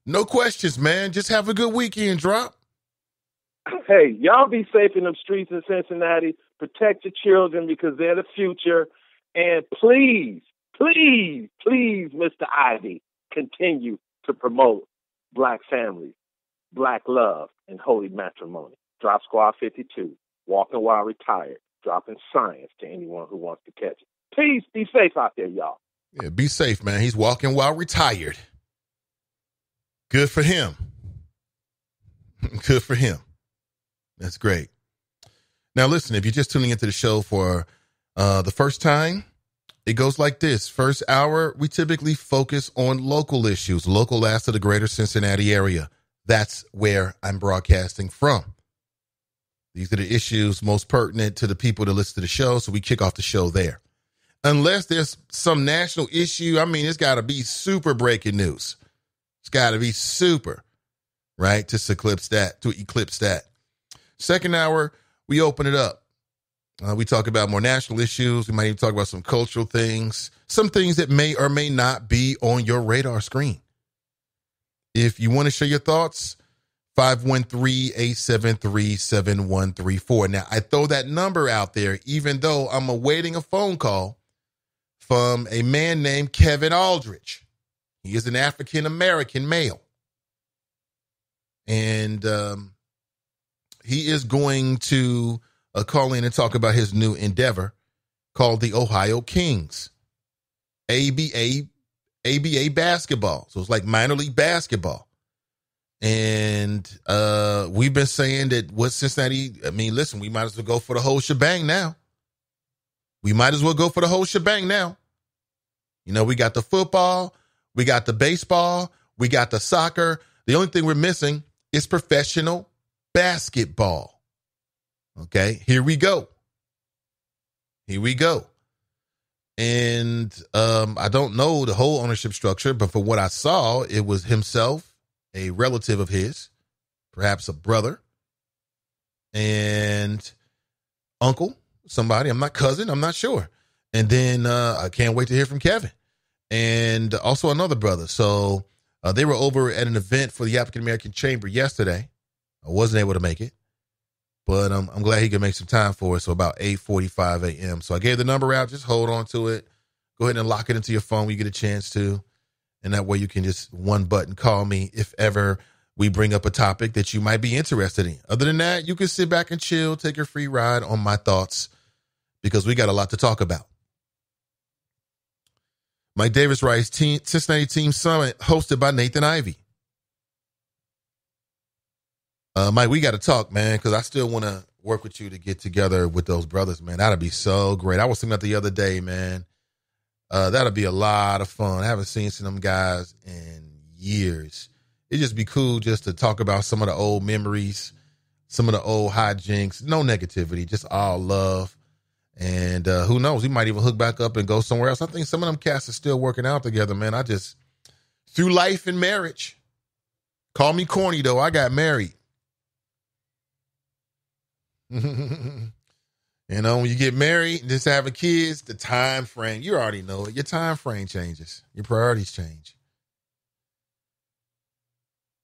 No questions, man. Just have a good weekend, Drop. Hey, y'all be safe in them streets in Cincinnati, Protect your children because they're the future. And please, please, please, Mr. Ivy, continue to promote Black families, Black love, and holy matrimony. Drop Squad 52, walking while retired, dropping science to anyone who wants to catch it. Please be safe out there, y'all. Yeah, be safe, man. He's walking while retired. Good for him. Good for him. That's great. Now, listen, if you're just tuning into the show for the first time, it goes like this. First hour, we typically focus on local issues, local as to the greater Cincinnati area. That's where I'm broadcasting from. These are the issues most pertinent to the people that listen to the show, so we kick off the show there. Unless there's some national issue, I mean, it's got to be super breaking news. It's got to be super, right, to eclipse that. Second hour, we open it up. We talk about more national issues. We might even talk about some cultural things, some things that may or may not be on your radar screen. If you want to share your thoughts, 513-873-7134. Now, I throw that number out there, even though I'm awaiting a phone call from a man named Kevin Aldridge. He is an African-American male. And he is going to call in and talk about his new endeavor called the Ohio Kings. ABA basketball. So it's like minor league basketball. And we've been saying that what Cincinnati, I mean, listen, we might as well go for the whole shebang now. We got the football, we got the baseball, we got the soccer. The only thing we're missing is professional basketball. Okay, here we go. And I don't know the whole ownership structure, but for what I saw, it was himself, a relative of his, perhaps a brother, and uncle, somebody, I'm not cousin, I'm not sure. And then I can't wait to hear from Kevin. And also another brother. So they were over at an event for the African American Chamber yesterday. I wasn't able to make it, but I'm glad he could make some time for it. So about 8:45 a.m. So I gave the number out. Just hold on to it. Go ahead and lock it into your phone when you get a chance to. And that way you can just one button call me if ever we bring up a topic that you might be interested in. Other than that, you can sit back and chill, take a free ride on my thoughts because we got a lot to talk about. Mike Davis writes, Cincinnati Team Summit hosted by Nathan Ivey. Mike, we got to talk, man, because I still want to work with you to get together with those brothers, man. That'd be so great. I was thinking that the other day, man. That'll be a lot of fun. I haven't seen some of them guys in years. It'd just be cool just to talk about some of the old memories, some of the old hijinks. No negativity, just all love. And who knows? We might even hook back up and go somewhere else. I think some of them cats are still working out together, man. Through life and marriage. Call me corny, though. I got married. You know, when you get married and just having kids, the time frame, you already know it. Your time frame changes. Your priorities change.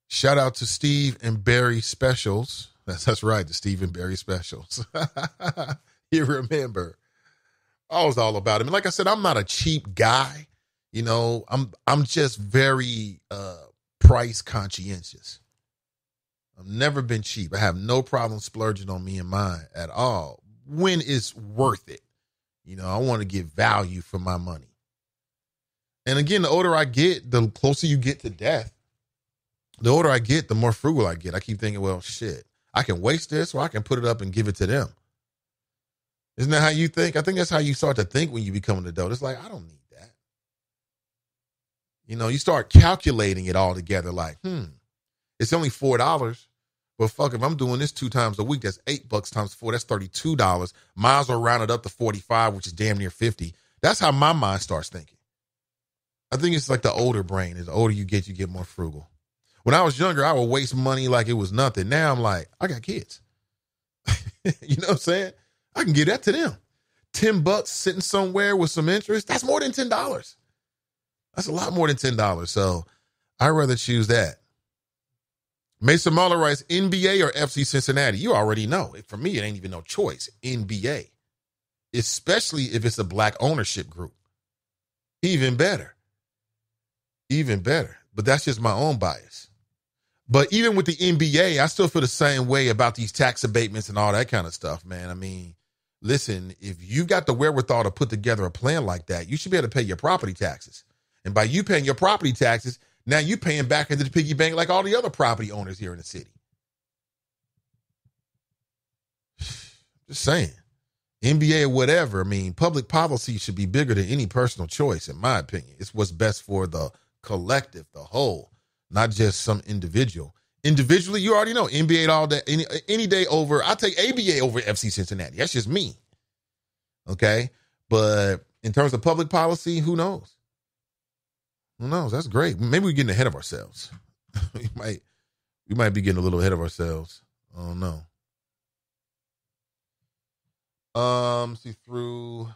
Shout out to Steve and Barry Specials. That's right, the Steve and Barry Specials. You remember. I was all about it. And like I said, I'm not a cheap guy. You know, I'm just very price conscientious. I've never been cheap. I have no problem splurging on me and mine at all. When it's worth it. You know, I want to get value for my money. And again, the older I get, the closer you get to death. The older I get, the more frugal I get. I keep thinking, well, shit, I can waste this or I can put it up and give it to them. Isn't that how you think? I think that's how you start to think when you become an adult. It's like, I don't need that. You know, you start calculating it all together like, it's only $4. But fuck, if I'm doing this 2 times a week, that's $8 times 4. That's $32. Might as well round it up to 45, which is damn near 50. That's how my mind starts thinking. I think it's like the older brain. As the older you get more frugal. When I was younger, I would waste money like it was nothing. Now I'm like, I got kids. You know what I'm saying? I can give that to them. $10 sitting somewhere with some interest, that's more than $10. That's a lot more than $10. So I'd rather choose that. Mason Muller writes, NBA or FC Cincinnati? You already know. For me, it ain't even no choice. NBA. Especially if it's a black ownership group. Even better. Even better. But that's just my own bias. But even with the NBA, I still feel the same way about these tax abatements and all that kind of stuff, man. I mean, listen, if you got the wherewithal to put together a plan like that, you should be able to pay your property taxes. And by you paying your property taxes, now you paying back into the piggy bank like all the other property owners here in the city. Just saying. NBA or whatever, I mean, public policy should be bigger than any personal choice, in my opinion. It's what's best for the collective, the whole, not just some individual. Individually, you already know, NBA all day, any day over. I'll take ABA over FC Cincinnati. That's just me. Okay? But in terms of public policy, who knows? Who knows? That's great. Maybe we're getting ahead of ourselves. we might be getting a little ahead of ourselves. I don't know. See through.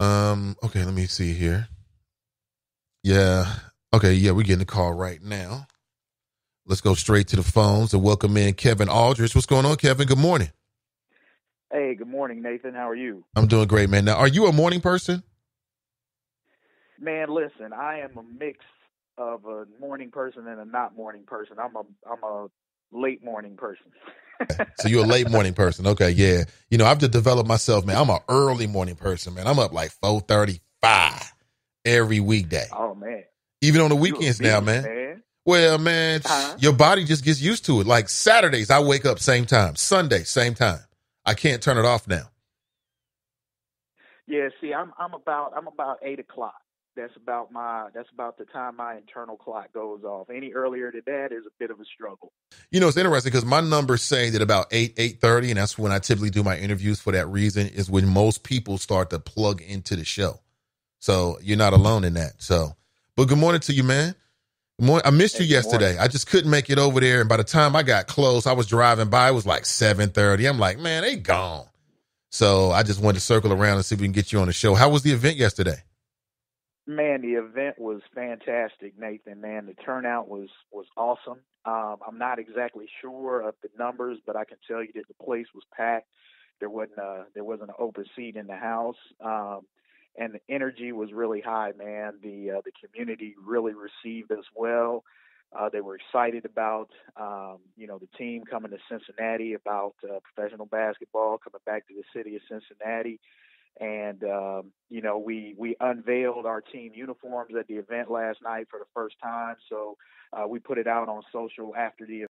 Okay, let me see here. Yeah. Okay, yeah, we're getting a call right now. Let's go straight to the phones and welcome in Kevin Aldridge. What's going on, Kevin? Good morning. Hey, good morning, Nathan. How are you? I'm doing great, man. Now, are you a morning person? Man, listen, I am a mix of a morning person and a not morning person. I'm a late morning person. So you're a late morning person. Okay, yeah. You know, I've just developed myself, man. I'm an early morning person, man. I'm up like 4:35 every weekday. Oh, man. Even on the weekends now, man. Well, man, your body just gets used to it. Like Saturdays, I wake up same time. Sunday, same time. I can't turn it off now. Yeah, see, I'm about 8 o'clock. That's about the time my internal clock goes off. Any earlier than that is a bit of a struggle. You know, it's interesting because my numbers say that about 8:30, and that's when I typically do my interviews for that reason, is when most people start to plug into the show. So you're not alone in that. So, but good morning to you, man. Good morning. I missed you yesterday. I just couldn't make it over there. And by the time I got close, I was driving by. It was like 7:30. I'm like, man, they gone. So I just wanted to circle around and see if we can get you on the show. How was the event yesterday? Man, the event was fantastic, Nathan. Man, the turnout was awesome. I'm not exactly sure of the numbers, but I can tell you that the place was packed. There wasn't an open seat in the house, and the energy was really high. Man, the community really received us well. They were excited about the team coming to Cincinnati, about professional basketball coming back to the city of Cincinnati. And, we unveiled our team uniforms at the event last night for the first time. So we put it out on social after the